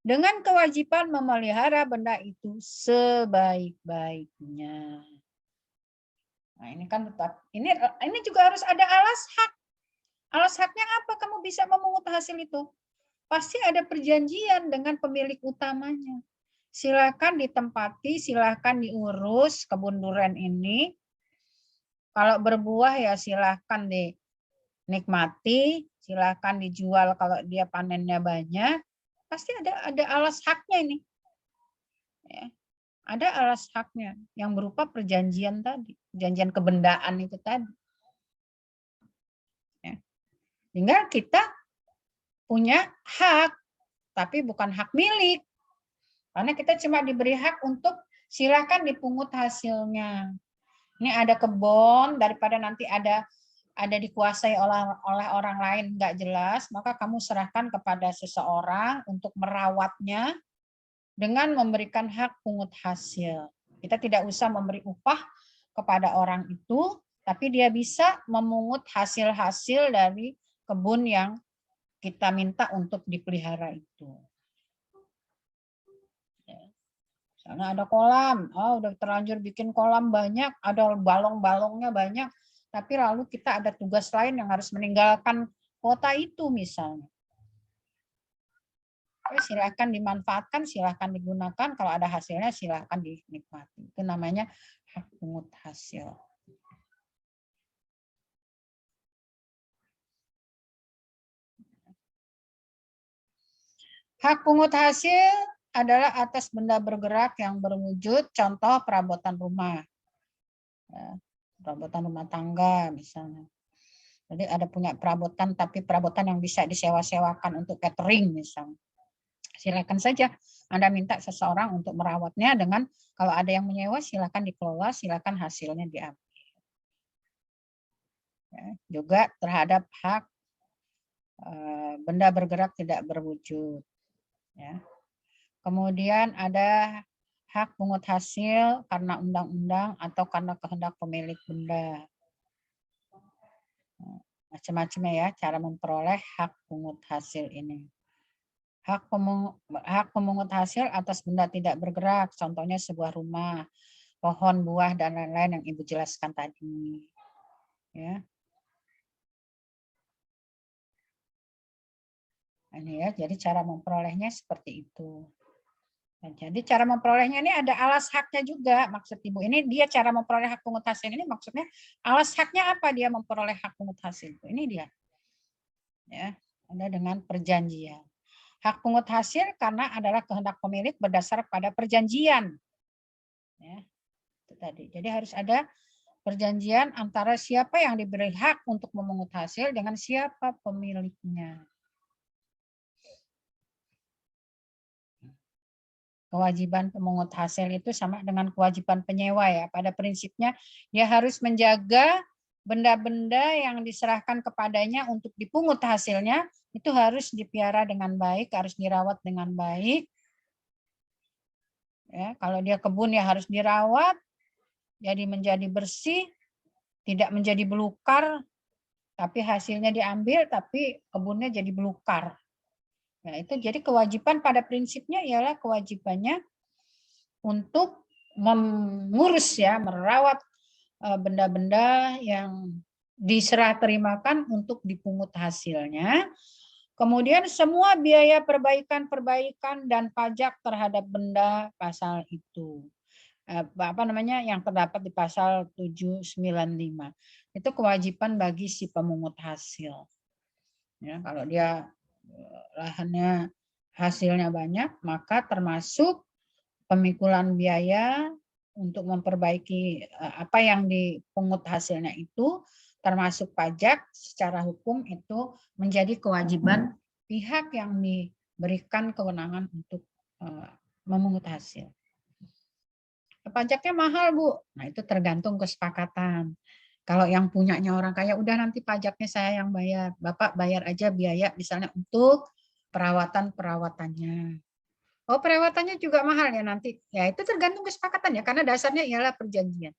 dengan kewajiban memelihara benda itu sebaik-baiknya. Nah, ini kan tetap ini juga harus ada alas hak. Alas haknya apa kamu bisa memungut hasil itu? Pasti ada perjanjian dengan pemilik utamanya. Silakan ditempati, silakan diurus kebun durian ini. Kalau berbuah ya silakan dinikmati, silakan dijual kalau dia panennya banyak. Pasti ada alas haknya ini. Ya. Ada alas haknya yang berupa perjanjian tadi, perjanjian kebendaan itu tadi. Ya. Tinggal kita punya hak, tapi bukan hak milik. Karena kita cuma diberi hak untuk silakan dipungut hasilnya. Ini ada kebun, daripada nanti ada dikuasai oleh orang lain nggak jelas, maka kamu serahkan kepada seseorang untuk merawatnya dengan memberikan hak pungut hasil. Kita tidak usah memberi upah kepada orang itu, tapi dia bisa memungut hasil-hasil dari kebun yang kita minta untuk dipelihara itu. Misalnya ada kolam, udah terlanjur bikin kolam banyak, ada balong-balongnya banyak, tapi lalu kita ada tugas lain yang harus meninggalkan kota itu misalnya. Silakan dimanfaatkan, silakan digunakan, kalau ada hasilnya silakan dinikmati. Itu namanya hak pungut hasil. Hak pungut hasil adalah atas benda bergerak yang berwujud, contoh perabotan rumah. Perabotan rumah tangga misalnya. Jadi ada punya perabotan, tapi perabotan yang bisa disewa-sewakan untuk catering misalnya. Silakan saja Anda minta seseorang untuk merawatnya dengan kalau ada yang menyewa silakan dikelola, silakan hasilnya diambil. Ya, juga terhadap hak benda bergerak tidak berwujud. Ya. Kemudian ada hak pungut hasil karena undang-undang atau karena kehendak pemilik benda. Macam-macam ya cara memperoleh hak pungut hasil ini. Hak pemungut hasil atas benda tidak bergerak, contohnya sebuah rumah, pohon, buah, dan lain-lain yang Ibu jelaskan tadi. Ya. Ini ya, jadi cara memperolehnya seperti itu. Nah, jadi cara memperolehnya ini ada alas haknya juga, maksud Ibu. Ini dia cara memperoleh hak pungut hasil ini maksudnya alas haknya apa dia memperoleh hak pungut hasil? Ini dia. Ya, ada dengan perjanjian. Hak pungut hasil karena adalah kehendak pemilik berdasar pada perjanjian. Ya, itu tadi. Jadi harus ada perjanjian antara siapa yang diberi hak untuk memungut hasil dengan siapa pemiliknya. Kewajiban pemungut hasil itu sama dengan kewajiban penyewa ya. Pada prinsipnya dia harus menjaga benda-benda yang diserahkan kepadanya untuk dipungut hasilnya itu harus dipiara dengan baik, harus dirawat dengan baik. Ya, kalau dia kebun ya harus dirawat, jadi menjadi bersih, tidak menjadi belukar, tapi hasilnya diambil, tapi kebunnya jadi belukar. Nah, itu jadi kewajiban pada prinsipnya ialah kewajibannya untuk mengurus ya, merawat benda-benda yang diserah terimakan untuk dipungut hasilnya. Kemudian semua biaya perbaikan dan pajak terhadap benda pasal itu. Yang terdapat di pasal 795. Itu kewajiban bagi si pemungut hasil. Ya, kalau dia lahannya hasilnya banyak, maka termasuk pemikulan biaya untuk memperbaiki apa yang dipungut hasilnya itu, termasuk pajak secara hukum itu menjadi kewajiban pihak yang diberikan kewenangan untuk memungut hasil. Pajaknya mahal, Bu. Nah, itu tergantung kesepakatan. Kalau yang punyanya orang kaya, udah nanti pajaknya saya yang bayar. Bapak bayar aja biaya misalnya untuk perawatannya. Oh, perawatannya juga mahal ya nanti. Ya, itu tergantung kesepakatan ya, karena dasarnya ialah perjanjian.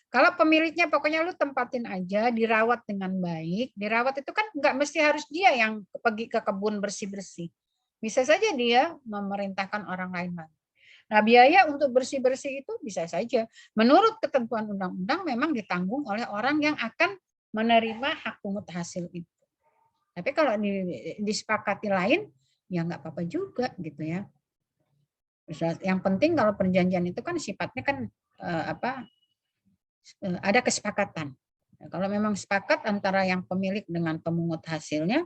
Kalau pemiliknya pokoknya lu tempatin aja, dirawat dengan baik. Dirawat itu kan nggak mesti harus dia yang pergi ke kebun bersih-bersih. Bisa saja dia memerintahkan orang lain lagi. Nah, biaya untuk bersih-bersih itu bisa saja. Menurut ketentuan undang-undang memang ditanggung oleh orang yang akan menerima hak pungut hasil itu. Tapi kalau disepakati lain, ya nggak apa-apa juga gitu ya. Yang penting kalau perjanjian itu kan sifatnya kan ada kesepakatan. Kalau memang sepakat antara yang pemilik dengan pemungut hasilnya,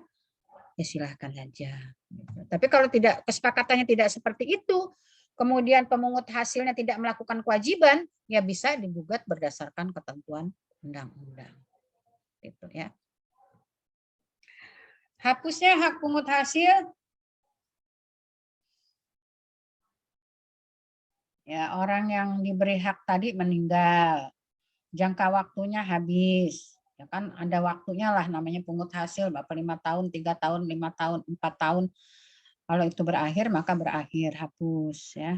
ya silahkan saja. Tapi kalau tidak kesepakatannya tidak seperti itu, kemudian pemungut hasilnya tidak melakukan kewajiban, ya bisa digugat berdasarkan ketentuan undang-undang. Gitu ya. Hapusnya hak pungut hasil, ya orang yang diberi hak tadi meninggal, jangka waktunya habis, ya kan ada waktunya lah namanya pungut hasil, Bapak 5 tahun, 3 tahun, 5 tahun, 4 tahun. Kalau itu berakhir maka berakhir, hapus ya.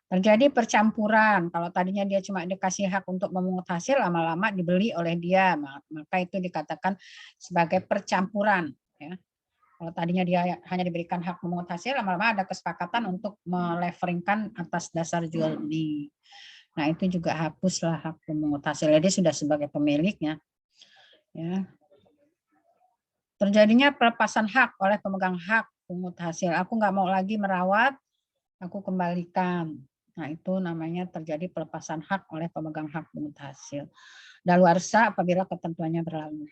Terjadi percampuran. Kalau tadinya dia cuma dikasih hak untuk memungut hasil, lama-lama dibeli oleh dia, maka itu dikatakan sebagai percampuran. Ya. Kalau tadinya dia hanya diberikan hak memungut hasil, lama-lama ada kesepakatan untuk meleveringkan atas dasar jual beli. Nah itu juga hapuslah hak pemungut hasil. Jadi sudah sebagai pemiliknya. Ya. Terjadinya pelepasan hak oleh pemegang hak pungut hasil. Aku nggak mau lagi merawat, aku kembalikan. Nah, itu namanya terjadi pelepasan hak oleh pemegang hak pungut hasil. Daluarsa apabila ketentuannya berlalu.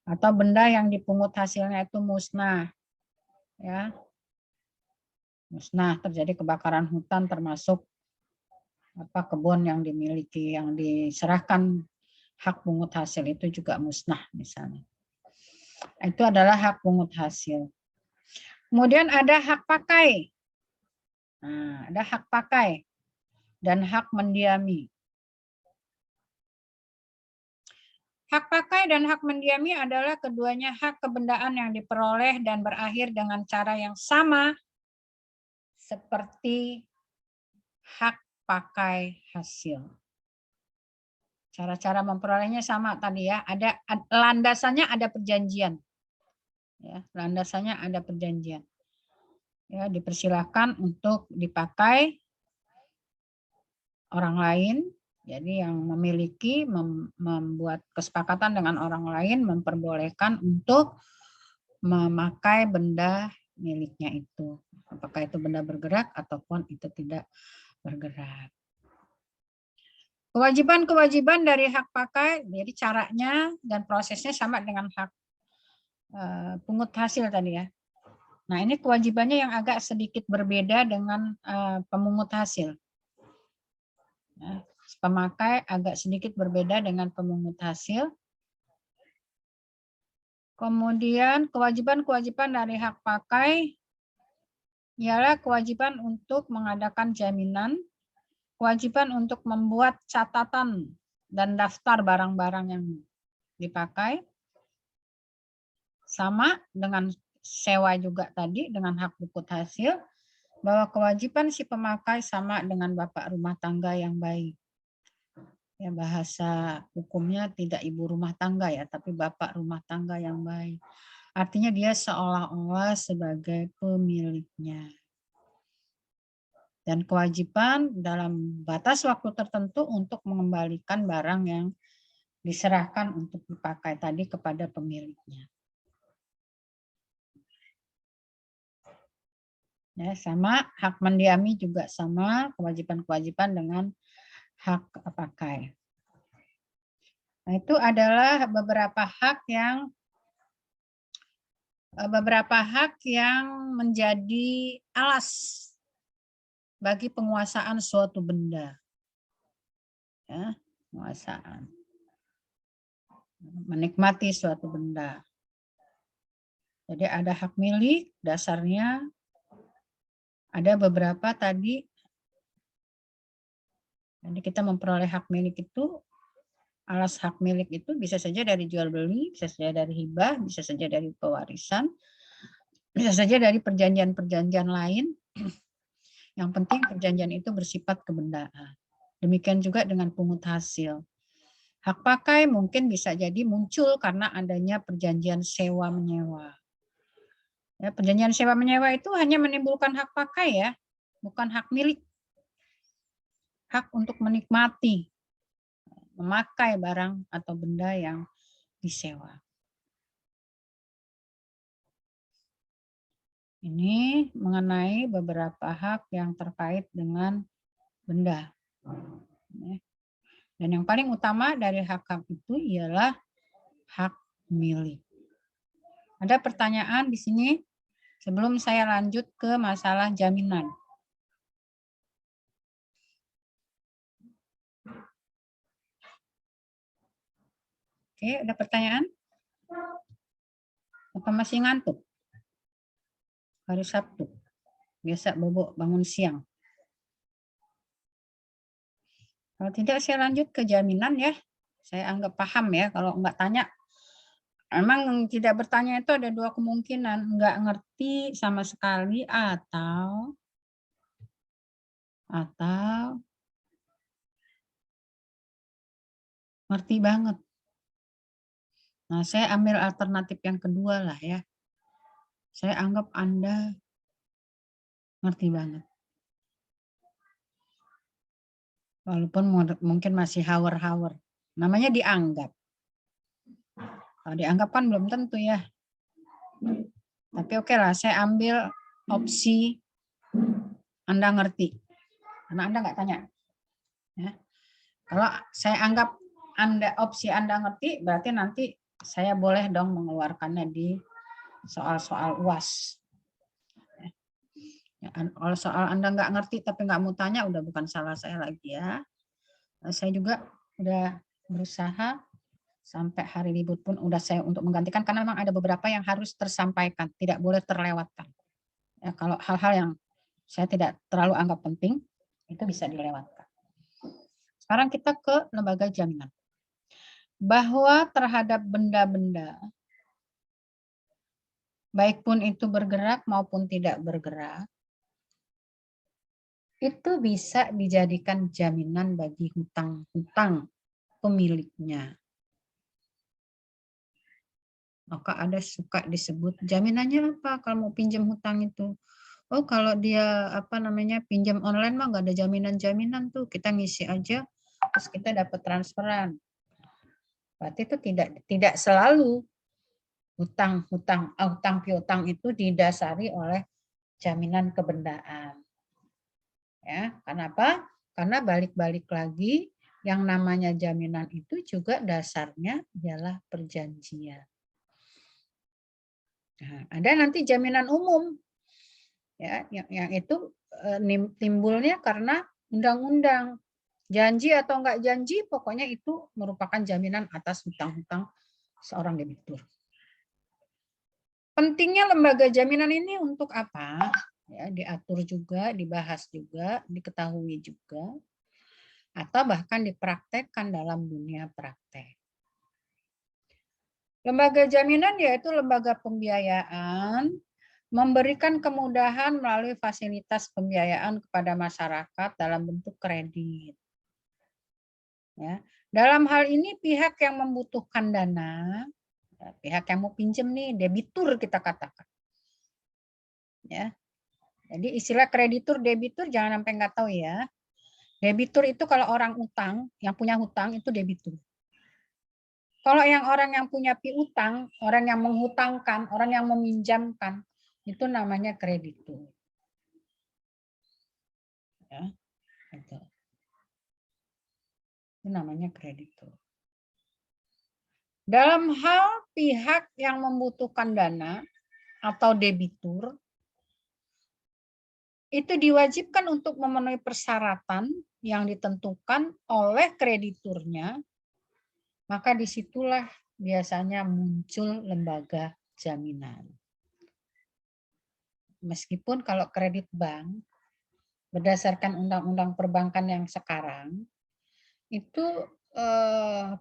Atau benda yang dipungut hasilnya itu musnah. Ya. Musnah, terjadi kebakaran hutan termasuk kebun yang dimiliki, yang diserahkan hak pungut hasil itu juga musnah misalnya. Itu adalah hak pungut hasil. Kemudian ada hak pakai. Nah, ada hak pakai dan hak mendiami. Hak pakai dan hak mendiami adalah keduanya hak kebendaan yang diperoleh dan berakhir dengan cara yang sama seperti hak pakai hasil. Cara-cara memperolehnya sama tadi ya. Ada landasannya, ada perjanjian. Ya, landasannya ada perjanjian. Ya, dipersilahkan untuk dipakai orang lain. Jadi yang memiliki membuat kesepakatan dengan orang lain memperbolehkan untuk memakai benda miliknya itu. Apakah itu benda bergerak ataupun itu tidak bergerak. Kewajiban-kewajiban dari hak pakai, jadi caranya dan prosesnya sama dengan hak pungut hasil tadi ya. Nah ini kewajibannya yang agak sedikit berbeda dengan pemungut hasil. Nah, pemakai agak sedikit berbeda dengan pemungut hasil. Kemudian kewajiban-kewajiban dari hak pakai ialah kewajiban untuk mengadakan jaminan, kewajiban untuk membuat catatan dan daftar barang-barang yang dipakai, sama dengan sewa juga tadi dengan hak pungut hasil, bahwa kewajiban si pemakai sama dengan bapak rumah tangga yang baik. Ya, bahasa hukumnya tidak ibu rumah tangga ya, tapi bapak rumah tangga yang baik. Artinya dia seolah-olah sebagai pemiliknya. Dan kewajiban dalam batas waktu tertentu untuk mengembalikan barang yang diserahkan untuk dipakai tadi kepada pemiliknya. Ya, sama hak mendiami juga sama, kewajiban-kewajiban dengan hak pakai. Nah, itu adalah beberapa hak yang menjadi alas bagi penguasaan suatu benda. Ya, penguasaan. Menikmati suatu benda. Jadi ada hak milik, dasarnya ada beberapa tadi. Jadi kita memperoleh hak milik itu, alas hak milik itu bisa saja dari jual beli, bisa saja dari hibah, bisa saja dari pewarisan, bisa saja dari perjanjian-perjanjian lain. Yang penting perjanjian itu bersifat kebendaan. Demikian juga dengan pungut hasil. Hak pakai mungkin bisa jadi muncul karena adanya perjanjian sewa-menyewa. Ya, perjanjian sewa-menyewa itu hanya menimbulkan hak pakai ya, bukan hak milik. Hak untuk menikmati, memakai barang atau benda yang disewa. Ini mengenai beberapa hak yang terkait dengan benda. Dan yang paling utama dari hak-hak itu ialah hak milik. Ada pertanyaan di sini sebelum saya lanjut ke masalah jaminan. Oke, ada pertanyaan? Apa masih ngantuk? Hari Sabtu. Biasa bobo bangun siang. Kalau tidak saya lanjut ke jaminan ya. Saya anggap paham ya. Kalau enggak tanya. Emang tidak bertanya itu ada dua kemungkinan. Enggak ngerti sama sekali atau ngerti banget. Nah, saya ambil alternatif yang kedua lah ya. Saya anggap Anda ngerti banget. Walaupun mungkin masih hawar-hawar. Namanya dianggap. Kalau dianggap kan belum tentu ya. Tapi oke lah, saya ambil opsi Anda ngerti. Karena Anda nggak tanya. Ya. Kalau saya anggap opsi Anda ngerti, berarti nanti saya boleh dong mengeluarkannya di soal-soal UAS. Ya, kalau soal Anda nggak ngerti tapi nggak mau tanya, udah bukan salah saya lagi ya. Saya juga udah berusaha sampai hari libur pun udah saya untuk menggantikan karena memang ada beberapa yang harus tersampaikan, tidak boleh terlewatkan. Ya, kalau hal-hal yang saya tidak terlalu anggap penting, itu bisa dilewatkan. Sekarang kita ke lembaga jaminan. Bahwa terhadap benda-benda, baik pun itu bergerak maupun tidak bergerak, itu bisa dijadikan jaminan bagi hutang-hutang pemiliknya. Maka ada suka disebut jaminannya apa kalau mau pinjam hutang itu. Oh kalau dia pinjam online mah nggak ada jaminan-jaminan tuh, kita ngisi aja terus kita dapat transferan. Berarti itu tidak selalu hutang piutang itu didasari oleh jaminan kebendaan. Ya, kenapa? Karena balik-balik lagi yang namanya jaminan itu juga dasarnya adalah perjanjian. Nah, ada nanti jaminan umum. Ya, yang itu timbulnya karena undang-undang. Janji atau enggak janji, pokoknya itu merupakan jaminan atas hutang-hutang seorang debitur. Pentingnya lembaga jaminan ini untuk apa? Ya, diatur juga, dibahas juga, diketahui juga, atau bahkan dipraktekkan dalam dunia praktek. Lembaga jaminan yaitu lembaga pembiayaan, memberikan kemudahan melalui fasilitas pembiayaan kepada masyarakat dalam bentuk kredit. Ya. Dalam hal ini pihak yang membutuhkan dana, pihak yang mau pinjam nih, debitur kita katakan. Ya. Jadi istilah kreditur, debitur jangan sampai nggak tahu ya. Debitur itu kalau orang utang, yang punya hutang itu debitur. Kalau orang yang punya piutang, orang yang menghutangkan, orang yang meminjamkan, itu namanya kreditur. Ya, itu namanya kreditur. Dalam hal pihak yang membutuhkan dana atau debitur, itu diwajibkan untuk memenuhi persyaratan yang ditentukan oleh krediturnya, maka disitulah biasanya muncul lembaga jaminan. Meskipun kalau kredit bank, berdasarkan undang-undang perbankan yang sekarang, itu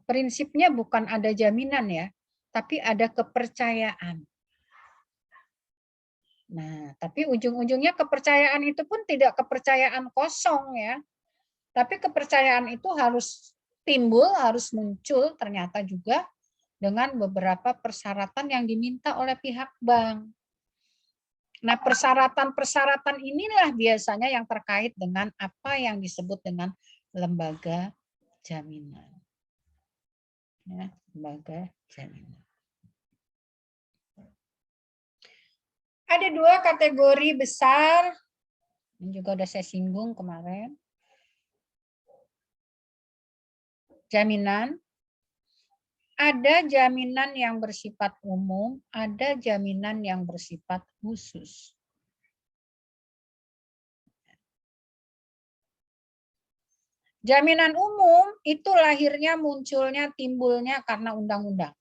prinsipnya bukan ada jaminan ya, tapi ada kepercayaan. Nah, tapi ujung-ujungnya kepercayaan itu pun tidak kepercayaan kosong ya. Tapi kepercayaan itu harus timbul, harus muncul ternyata juga dengan beberapa persyaratan yang diminta oleh pihak bank. Nah, persyaratan-persyaratan inilah biasanya yang terkait dengan apa yang disebut dengan lembaga jaminan. Ya, lembaga jaminan. Ada dua kategori besar, ini juga udah saya singgung kemarin. Jaminan, ada jaminan yang bersifat umum, ada jaminan yang bersifat khusus. Jaminan umum itu lahirnya, munculnya, timbulnya karena undang-undang.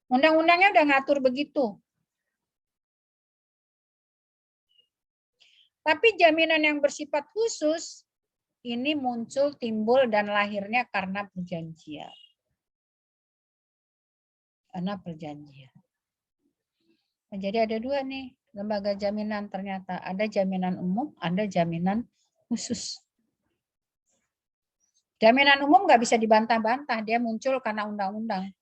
Undang-undangnya udah ngatur begitu. Tapi jaminan yang bersifat khusus ini muncul, timbul, dan lahirnya karena perjanjian. Karena perjanjian. Nah, jadi ada dua nih lembaga jaminan ternyata. Ada jaminan umum, ada jaminan khusus. Jaminan umum nggak bisa dibantah-bantah, dia muncul karena undang-undang.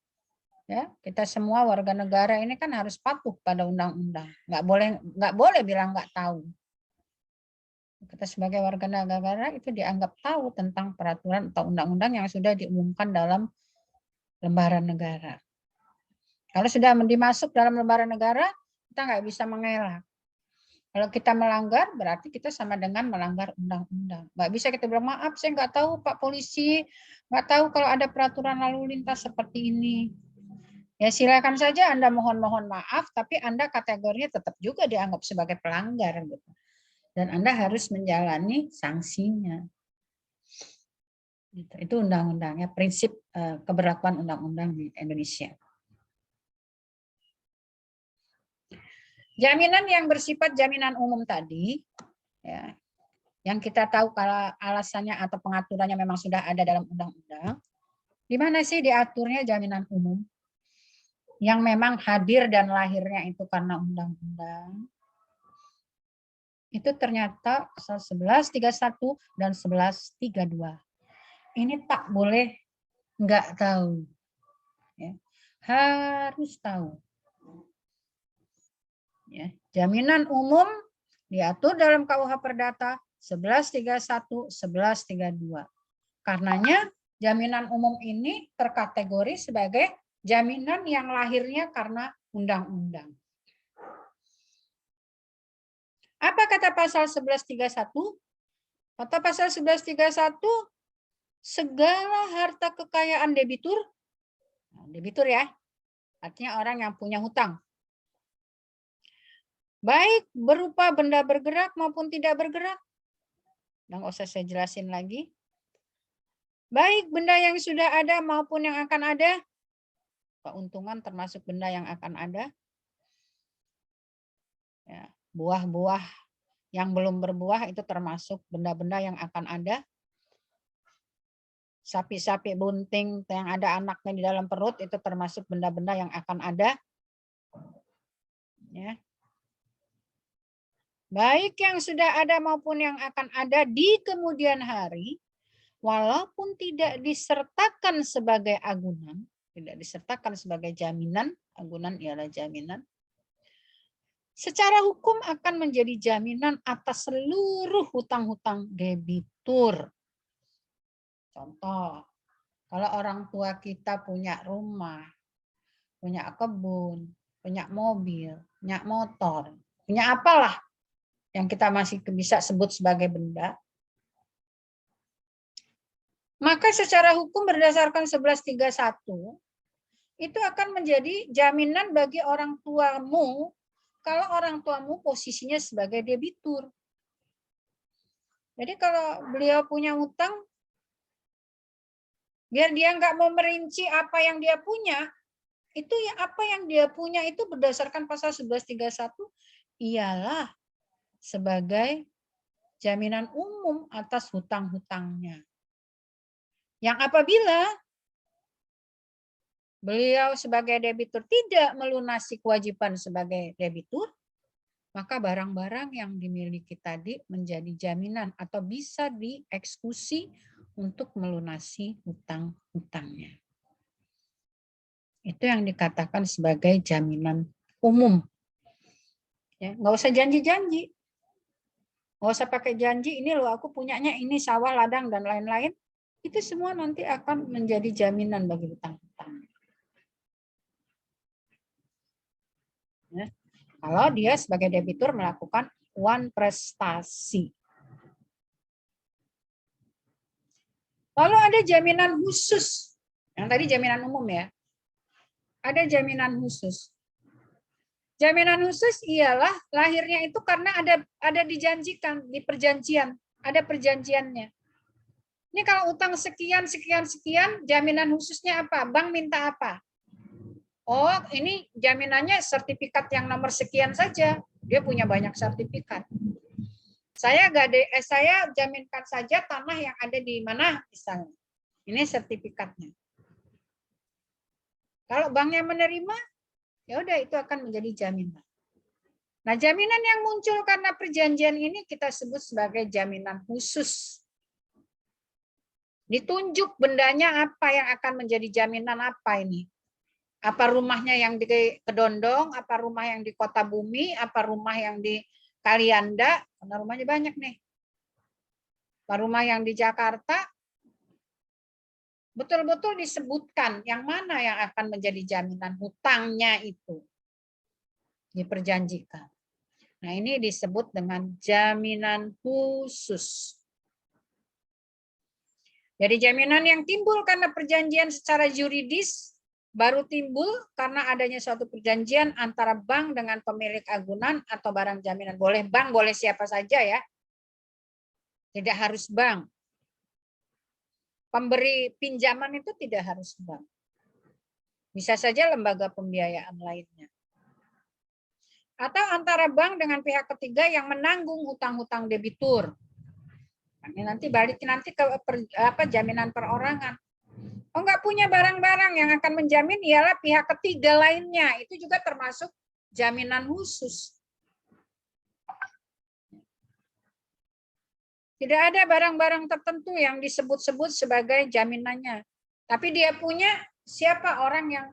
Ya, kita semua warga negara ini kan harus patuh pada undang-undang. Nggak boleh bilang nggak tahu. Kita sebagai warga negara itu dianggap tahu tentang peraturan atau undang-undang yang sudah diumumkan dalam lembaran negara. Kalau sudah dimasuk dalam lembaran negara, kita nggak bisa mengelak. Kalau kita melanggar, berarti kita sama dengan melanggar undang-undang. Nggak bisa kita bilang, maaf saya nggak tahu Pak Polisi, nggak tahu kalau ada peraturan lalu lintas seperti ini. Ya silakan saja Anda mohon maaf, tapi Anda kategorinya tetap juga dianggap sebagai pelanggar. Gitu. Dan Anda harus menjalani sanksinya. Itu undang-undangnya, prinsip keberlakuan undang-undang di Indonesia. Jaminan yang bersifat jaminan umum tadi, ya, yang kita tahu kalau alasannya atau pengaturannya memang sudah ada dalam undang-undang, di mana sih diaturnya jaminan umum? Yang memang hadir dan lahirnya itu karena undang-undang. Itu ternyata pasal 1131 dan 1132. Ini tak boleh nggak tahu. Ya. Harus tahu. Ya. Jaminan umum diatur dalam KUH Perdata 1131, 1132. Karenanya jaminan umum ini terkategori sebagai jaminan yang lahirnya karena undang-undang. Apa kata pasal 1131? Kata pasal 1131, segala harta kekayaan debitur, debitur ya, artinya orang yang punya hutang, baik berupa benda bergerak maupun tidak bergerak, nggak usah saya jelasin lagi, baik benda yang sudah ada maupun yang akan ada, keuntungan termasuk benda yang akan ada, ya, buah-buah yang belum berbuah itu termasuk benda-benda yang akan ada. Sapi-sapi bunting yang ada anaknya di dalam perut itu termasuk benda-benda yang akan ada. Ya. Baik yang sudah ada maupun yang akan ada di kemudian hari, walaupun tidak disertakan sebagai agunan, tidak disertakan sebagai jaminan, agunan ialah jaminan, secara hukum akan menjadi jaminan atas seluruh hutang-hutang debitur. Contoh, kalau orang tua kita punya rumah, punya kebun, punya mobil, punya motor, punya apalah yang kita masih bisa sebut sebagai benda, maka secara hukum berdasarkan 1131, itu akan menjadi jaminan bagi orang tuamu kalau orang tuamu posisinya sebagai debitur. Jadi kalau beliau punya hutang, biar dia nggak mau merinci apa yang dia punya, itu ya apa yang dia punya itu berdasarkan pasal 1131 ialah sebagai jaminan umum atas hutang-hutangnya. Yang apabila beliau sebagai debitur tidak melunasi kewajiban sebagai debitur, maka barang-barang yang dimiliki tadi menjadi jaminan atau bisa dieksekusi untuk melunasi hutang-hutangnya. Itu yang dikatakan sebagai jaminan umum. Ya, nggak usah janji-janji. Nggak usah pakai janji, ini loh aku punyanya ini sawah, ladang, dan lain-lain. Itu semua nanti akan menjadi jaminan bagi hutang-hutang. Ya. Kalau dia sebagai debitur melakukan one prestasi. Lalu ada jaminan khusus. Yang tadi jaminan umum ya. Ada jaminan khusus. Jaminan khusus ialah lahirnya itu karena ada dijanjikan di perjanjian, ada perjanjiannya. Ini kalau utang sekian, jaminan khususnya apa? Bank minta apa? Oh, ini jaminannya sertifikat yang nomor sekian saja. Dia punya banyak sertifikat. Saya jaminkan saja tanah yang ada di mana misalnya. Ini sertifikatnya. Kalau banknya menerima, ya udah itu akan menjadi jaminan. Nah, jaminan yang muncul karena perjanjian ini kita sebut sebagai jaminan khusus. Ditunjuk bendanya apa yang akan menjadi jaminan apa ini? Apa rumahnya yang di Kedondong, apa rumah yang di Kota Bumi, apa rumah yang di Kalianda, karena rumahnya banyak nih. Apa rumah yang di Jakarta, betul-betul disebutkan yang mana yang akan menjadi jaminan hutangnya itu. Diperjanjikan. Nah, ini disebut dengan jaminan khusus. Jadi jaminan yang timbul karena perjanjian secara yuridis baru timbul karena adanya suatu perjanjian antara bank dengan pemilik agunan atau barang jaminan. Boleh bank, boleh siapa saja ya. Tidak harus bank. Pemberi pinjaman itu tidak harus bank. Bisa saja lembaga pembiayaan lainnya. Atau antara bank dengan pihak ketiga yang menanggung hutang-hutang debitur. Ini nanti balik ke jaminan perorangan. Oh, nggak punya barang-barang yang akan menjamin ialah pihak ketiga lainnya. Itu juga termasuk jaminan khusus. Tidak ada barang-barang tertentu yang disebut-sebut sebagai jaminannya. Tapi dia punya siapa orang yang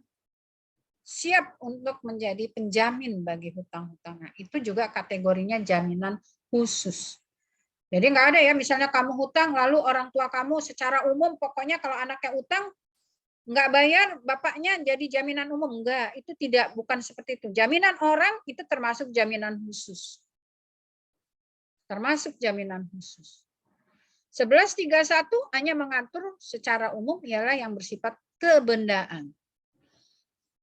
siap untuk menjadi penjamin bagi hutang-hutangnya. Itu juga kategorinya jaminan khusus. Jadi nggak ada ya, misalnya kamu hutang, lalu orang tua kamu secara umum, pokoknya kalau anaknya utang, nggak bayar, bapaknya jadi jaminan umum. Enggak, itu bukan seperti itu. Jaminan orang itu termasuk jaminan khusus. Termasuk jaminan khusus. 1131 hanya mengatur secara umum ialah yang bersifat kebendaan.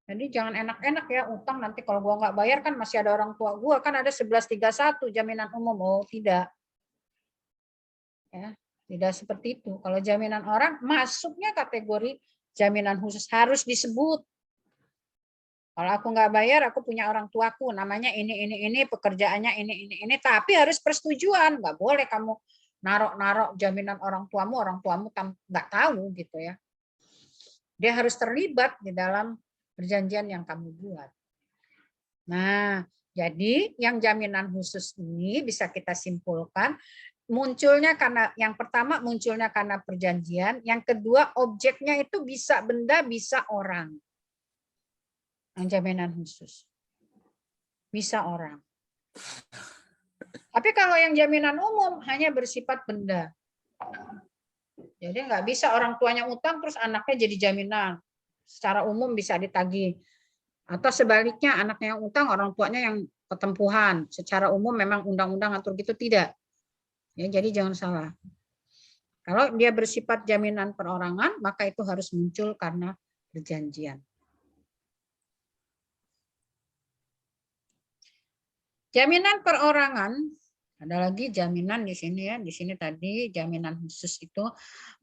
Jadi jangan enak-enak ya utang, nanti kalau gua nggak bayar kan masih ada orang tua gua, kan ada 1131 jaminan umum. Oh, tidak. Ya, tidak seperti itu. Kalau jaminan orang masuknya kategori jaminan khusus, harus disebut. Kalau aku nggak bayar, aku punya orang tuaku, namanya ini, pekerjaannya ini, tapi harus persetujuan. Nggak boleh kamu narok jaminan orang tuamu nggak tahu gitu ya. Dia harus terlibat di dalam perjanjian yang kamu buat. Nah, jadi yang jaminan khusus ini bisa kita simpulkan munculnya karena yang pertama munculnya karena perjanjian, yang kedua objeknya itu bisa benda, bisa orang. Yang jaminan khusus. Bisa orang. Tapi kalau yang jaminan umum hanya bersifat benda. Jadi nggak bisa orang tuanya utang terus anaknya jadi jaminan. Secara umum bisa ditagih. Atau sebaliknya anaknya yang utang, orang tuanya yang ketempuhan. Secara umum memang undang-undang atur gitu, tidak. Ya, jadi jangan salah. Kalau dia bersifat jaminan perorangan, maka itu harus muncul karena perjanjian. Jaminan perorangan, ada lagi jaminan di sini ya. Di sini tadi jaminan khusus itu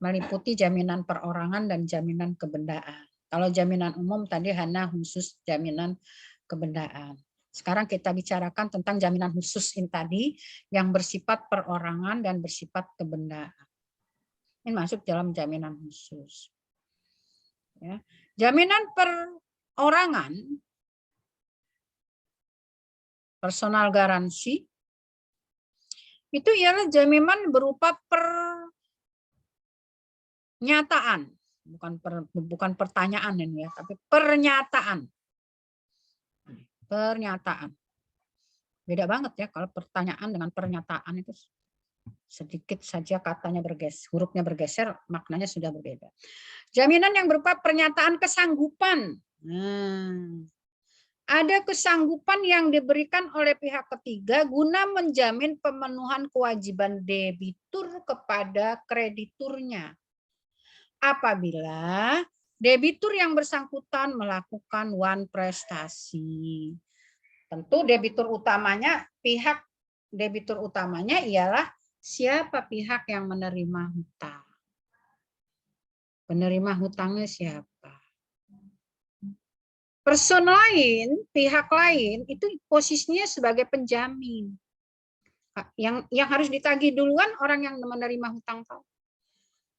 meliputi jaminan perorangan dan jaminan kebendaan. Kalau jaminan umum tadi hanya khusus jaminan kebendaan. Sekarang kita bicarakan tentang jaminan khusus ini tadi yang bersifat perorangan dan bersifat kebendaan. Ini masuk dalam jaminan khusus. Ya. Jaminan perorangan personal garansi itu ialah jaminan berupa pernyataan, bukan pertanyaan ini ya, tapi pernyataan. Pernyataan. Beda banget ya kalau pertanyaan dengan pernyataan itu sedikit saja katanya bergeser, hurufnya bergeser, maknanya sudah berbeda. Jaminan yang berupa pernyataan kesanggupan. Ada kesanggupan yang diberikan oleh pihak ketiga guna menjamin pemenuhan kewajiban debitur kepada krediturnya. Apabila debitur yang bersangkutan melakukan wan prestasi. Tentu debitur utamanya, pihak debitur utamanya ialah siapa pihak yang menerima hutang. Penerima hutangnya siapa? Person lain, pihak lain itu posisinya sebagai penjamin. Yang harus ditagih duluan orang yang menerima hutang.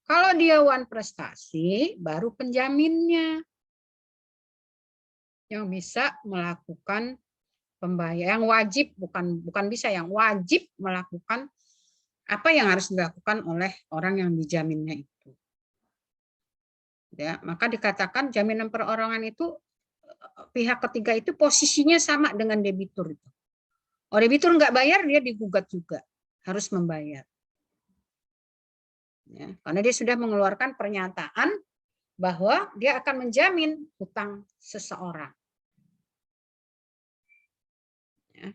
Kalau dia wan prestasi, baru penjaminnya yang bisa melakukan pembayaran, yang wajib, bukan bisa, yang wajib melakukan apa yang harus dilakukan oleh orang yang dijaminnya itu. Ya, maka dikatakan jaminan perorangan itu pihak ketiga itu posisinya sama dengan debitur itu. Oh, debitur nggak bayar, dia digugat juga, harus membayar. Ya, karena dia sudah mengeluarkan pernyataan bahwa dia akan menjamin hutang seseorang. Ya.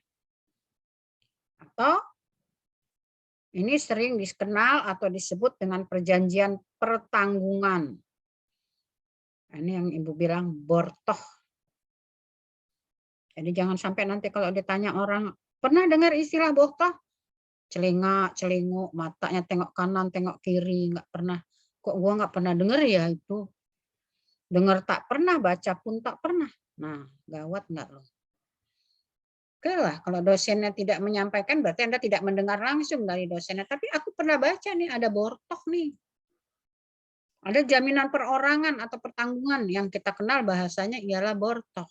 Atau ini sering dikenal atau disebut dengan perjanjian pertanggungan. Ini yang Ibu bilang bortoh. Jadi jangan sampai nanti kalau ditanya orang, pernah dengar istilah bortoh? Celingak, celinguk, matanya tengok kanan, tengok kiri, nggak pernah. Kok gua nggak pernah dengar ya itu? Dengar tak pernah, baca pun tak pernah. Nah, gawat nggak loh? Oke lah, kalau dosennya tidak menyampaikan, berarti Anda tidak mendengar langsung dari dosennya. Tapi aku pernah baca nih, ada bortoh nih. Ada jaminan perorangan atau pertanggungan yang kita kenal bahasanya ialah bortoh.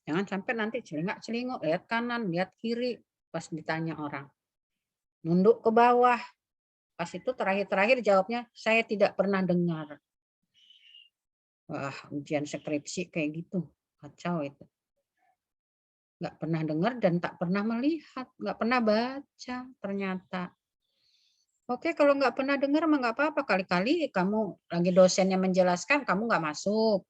Jangan sampai nanti celingak-celinguk, lihat kanan, lihat kiri, pas ditanya orang. Nunduk ke bawah. Pas itu terakhir jawabnya, saya tidak pernah dengar. Wah, ujian skripsi kayak gitu. Kacau itu. Nggak pernah dengar dan tak pernah melihat. Nggak pernah baca ternyata. Oke, kalau nggak pernah dengar mah nggak apa-apa. Kali-kali kamu lagi dosennya menjelaskan, kamu nggak masuk.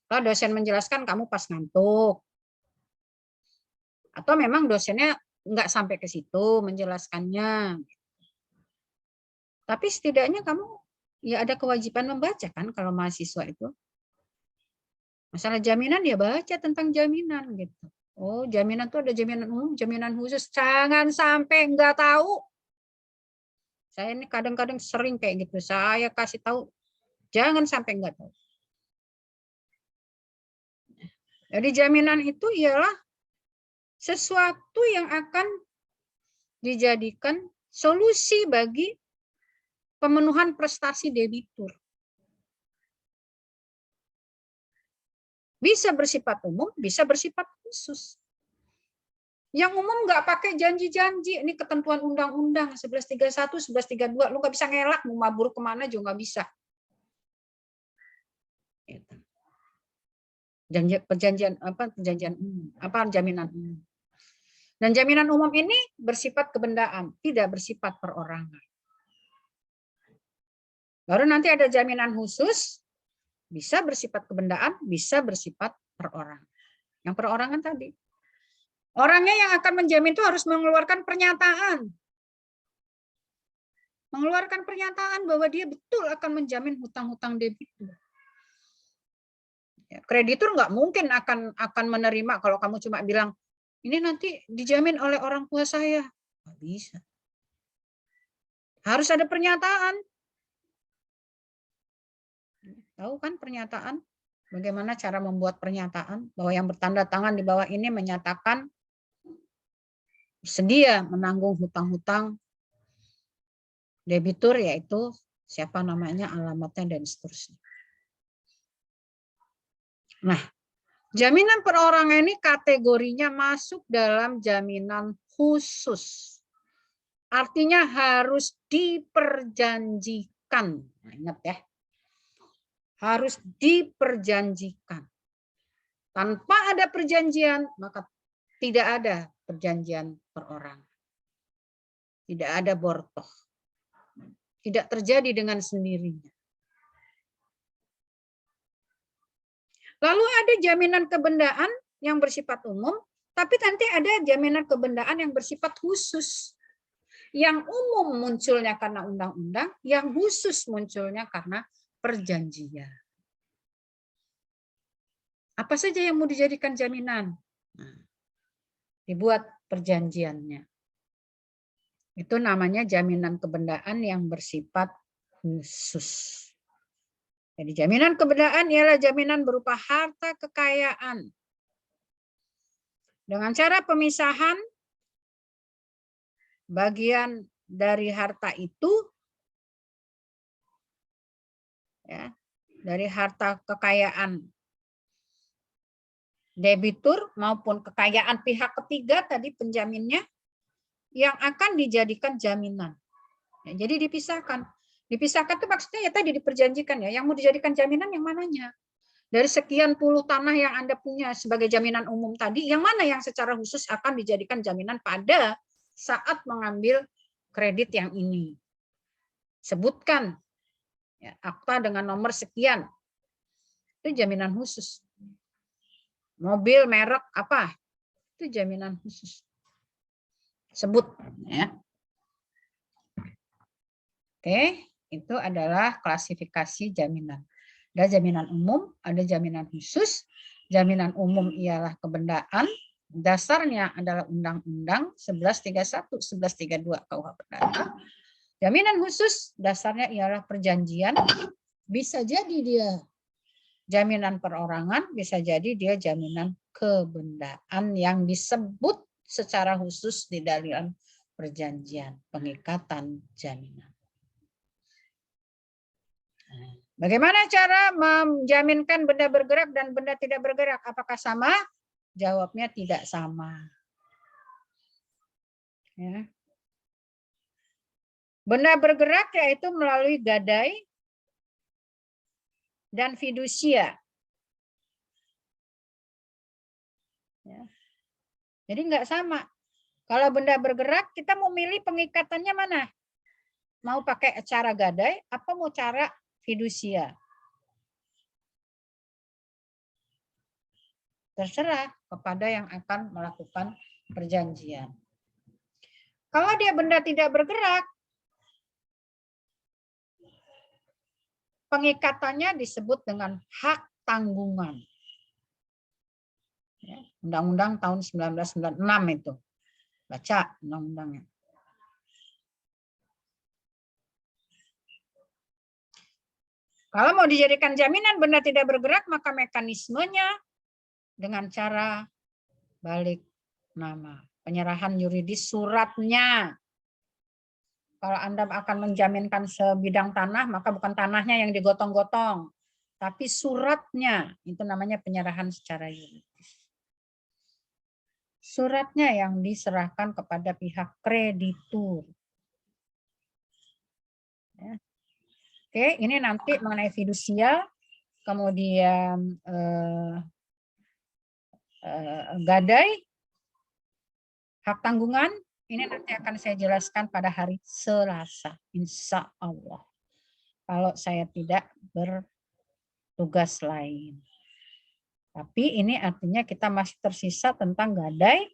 Kalau dosen menjelaskan, kamu pas ngantuk. Atau memang dosennya nggak sampai ke situ menjelaskannya. Tapi setidaknya kamu ya ada kewajiban membaca kan kalau mahasiswa itu. Masalah jaminan ya baca tentang jaminan gitu. Oh, jaminan tuh ada jaminan umum, jaminan khusus. Jangan sampai nggak tahu. Saya ini kadang-kadang sering kayak gitu. Saya kasih tahu, jangan sampai nggak tahu. Jadi jaminan itu ialah sesuatu yang akan dijadikan solusi bagi pemenuhan prestasi debitur. Bisa bersifat umum, bisa bersifat khusus. Yang umum nggak pakai janji-janji. Ini ketentuan undang-undang 1131, 1132. Lu nggak bisa ngelak, mau mabur kemana juga nggak bisa. Perjanjian umum, jaminan umum. Dan jaminan umum ini bersifat kebendaan, tidak bersifat perorangan. Baru nanti ada jaminan khusus, bisa bersifat kebendaan, bisa bersifat perorangan. Yang perorangan tadi. Orangnya yang akan menjamin itu harus mengeluarkan pernyataan. Mengeluarkan pernyataan bahwa dia betul akan menjamin hutang-hutang debitur. Kreditur nggak mungkin akan menerima kalau kamu cuma bilang, ini nanti dijamin oleh orang tua saya. Nggak bisa. Harus ada pernyataan. Tahu kan pernyataan? Bagaimana cara membuat pernyataan bahwa yang bertanda tangan di bawah ini menyatakan bersedia menanggung hutang-hutang debitur, yaitu siapa namanya, alamatnya, dan seterusnya. Nah, Jaminan perorangan ini kategorinya masuk dalam jaminan khusus. Artinya harus diperjanjikan. Nah, ingat ya. Harus diperjanjikan. Tanpa ada perjanjian, maka tidak ada perjanjian perorangan. Tidak ada bortoh. Tidak terjadi dengan sendirinya. Lalu ada jaminan kebendaan yang bersifat umum, tapi nanti ada jaminan kebendaan yang bersifat khusus. Yang umum munculnya karena undang-undang, yang khusus munculnya karena perjanjian. Apa saja yang mau dijadikan jaminan? Nah, dibuat perjanjiannya. Itu namanya jaminan kebendaan yang bersifat khusus. Jadi jaminan kebendaan ialah jaminan berupa harta kekayaan. Dengan cara pemisahan bagian dari harta itu, ya, dari harta kekayaan debitur maupun kekayaan pihak ketiga tadi penjaminnya yang akan dijadikan jaminan. Ya, jadi dipisahkan. Dipisahkan itu maksudnya ya tadi diperjanjikan ya. Yang mau dijadikan jaminan yang mananya? Dari sekian puluh tanah yang Anda punya sebagai jaminan umum tadi, yang mana yang secara khusus akan dijadikan jaminan pada saat mengambil kredit yang ini? Sebutkan ya, akta dengan nomor sekian. Itu jaminan khusus. Mobil merek apa? Itu jaminan khusus. Sebut ya. Oke, itu adalah klasifikasi jaminan. Ada jaminan umum, ada jaminan khusus. Jaminan umum ialah kebendaan. Dasarnya adalah Undang-Undang 1131, 1132 KUH Perdata. Jaminan khusus dasarnya ialah perjanjian. Bisa jadi dia jaminan perorangan, bisa jadi dia jaminan kebendaan yang disebut secara khusus di dalam perjanjian, pengikatan jaminan. Bagaimana cara menjaminkan benda bergerak dan benda tidak bergerak? Apakah sama? Jawabnya tidak sama. Ya. Benda bergerak yaitu melalui gadai dan fidusia. Ya. Jadi nggak sama. Kalau benda bergerak, kita mau milih pengikatannya mana? Mau pakai cara gadai, apa mau cara fidusia? Terserah kepada yang akan melakukan perjanjian. Kalau dia benda tidak bergerak, pengikatannya disebut dengan hak tanggungan. Undang-Undang tahun 1996 itu. Baca undang-undangnya. Kalau mau dijadikan jaminan benda tidak bergerak, maka mekanismenya dengan cara balik nama. Penyerahan yuridis suratnya. Kalau Anda akan menjaminkan sebidang tanah, maka bukan tanahnya yang digotong-gotong, tapi suratnya. Itu namanya penyerahan secara yuridis. Suratnya yang diserahkan kepada pihak kreditur. Ya. Oke, ini nanti mengenai fidusia, kemudian gadai, hak tanggungan, ini nanti akan saya jelaskan pada hari Selasa, insya Allah. Kalau saya tidak bertugas lain. Tapi ini artinya kita masih tersisa tentang gadai,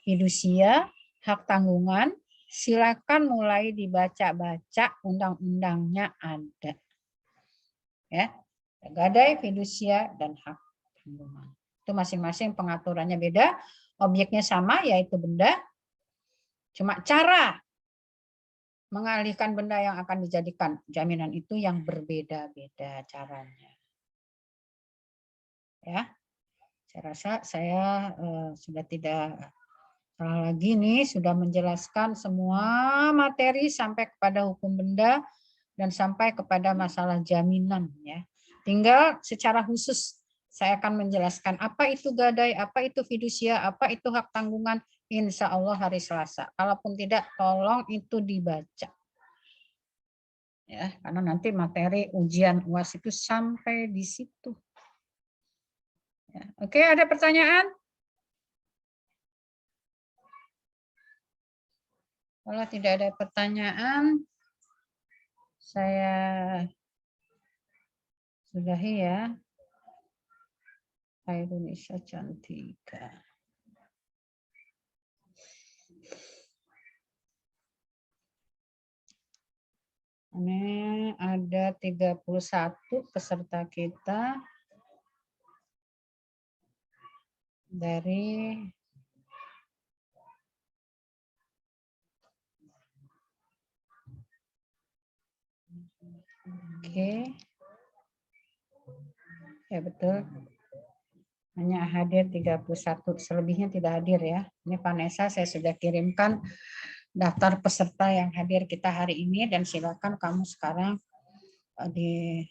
fidusia, hak tanggungan. Silakan mulai dibaca-baca, undang-undangnya ada. Ya, gadai, fidusia, dan hak tanggungan. Itu masing-masing pengaturannya beda, objeknya sama yaitu benda. Cuma cara mengalihkan benda yang akan dijadikan jaminan itu yang berbeda-beda caranya. Ya. Saya rasa saya sudah tidak salah lagi nih, sudah menjelaskan semua materi sampai kepada hukum benda dan sampai kepada masalah jaminan ya. Tinggal secara khusus saya akan menjelaskan apa itu gadai, apa itu fidusia, apa itu hak tanggungan, insya Allah hari Selasa. Kalaupun tidak, tolong itu dibaca. Ya, karena nanti materi ujian UAS itu sampai di situ. Ya. Oke, ada pertanyaan? Kalau tidak ada pertanyaan, saya sudahi ya. Indonesia Cantika. Ini ada 31 peserta kita dari Oke. Ya betul. Hanya hadir 31, selebihnya tidak hadir ya. Ini Vanessa saya sudah kirimkan daftar peserta yang hadir kita hari ini dan silakan kamu sekarang di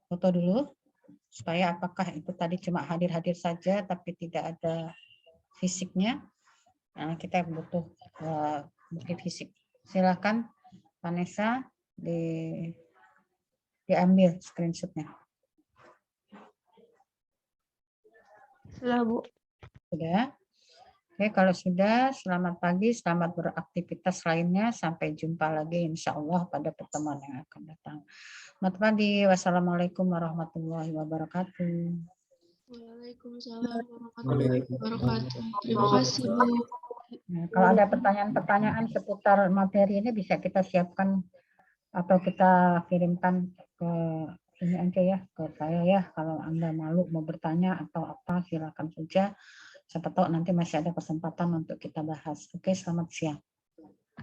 foto dulu supaya apakah itu tadi cuma hadir-hadir saja tapi tidak ada fisiknya. Nah, kita butuh bukti fisik. Silakan Vanessa diambil screenshotnya. Sudah, Bu. Sudah. Oke, kalau sudah, selamat pagi, selamat beraktivitas lainnya. Sampai jumpa lagi insya Allah pada pertemuan yang akan datang. Selamat pagi. Wassalamualaikum warahmatullahi wabarakatuh. Waalaikumsalam warahmatullahi wabarakatuh. Terima kasih, Bu. Nah, kalau ada pertanyaan-pertanyaan seputar materi ini bisa kita siapkan atau kita kirimkan ke ini aja ya, ke saya ya. Kalau Anda malu mau bertanya atau apa, silakan saja. Siapa tahu nanti masih ada kesempatan untuk kita bahas. Oke, selamat siang.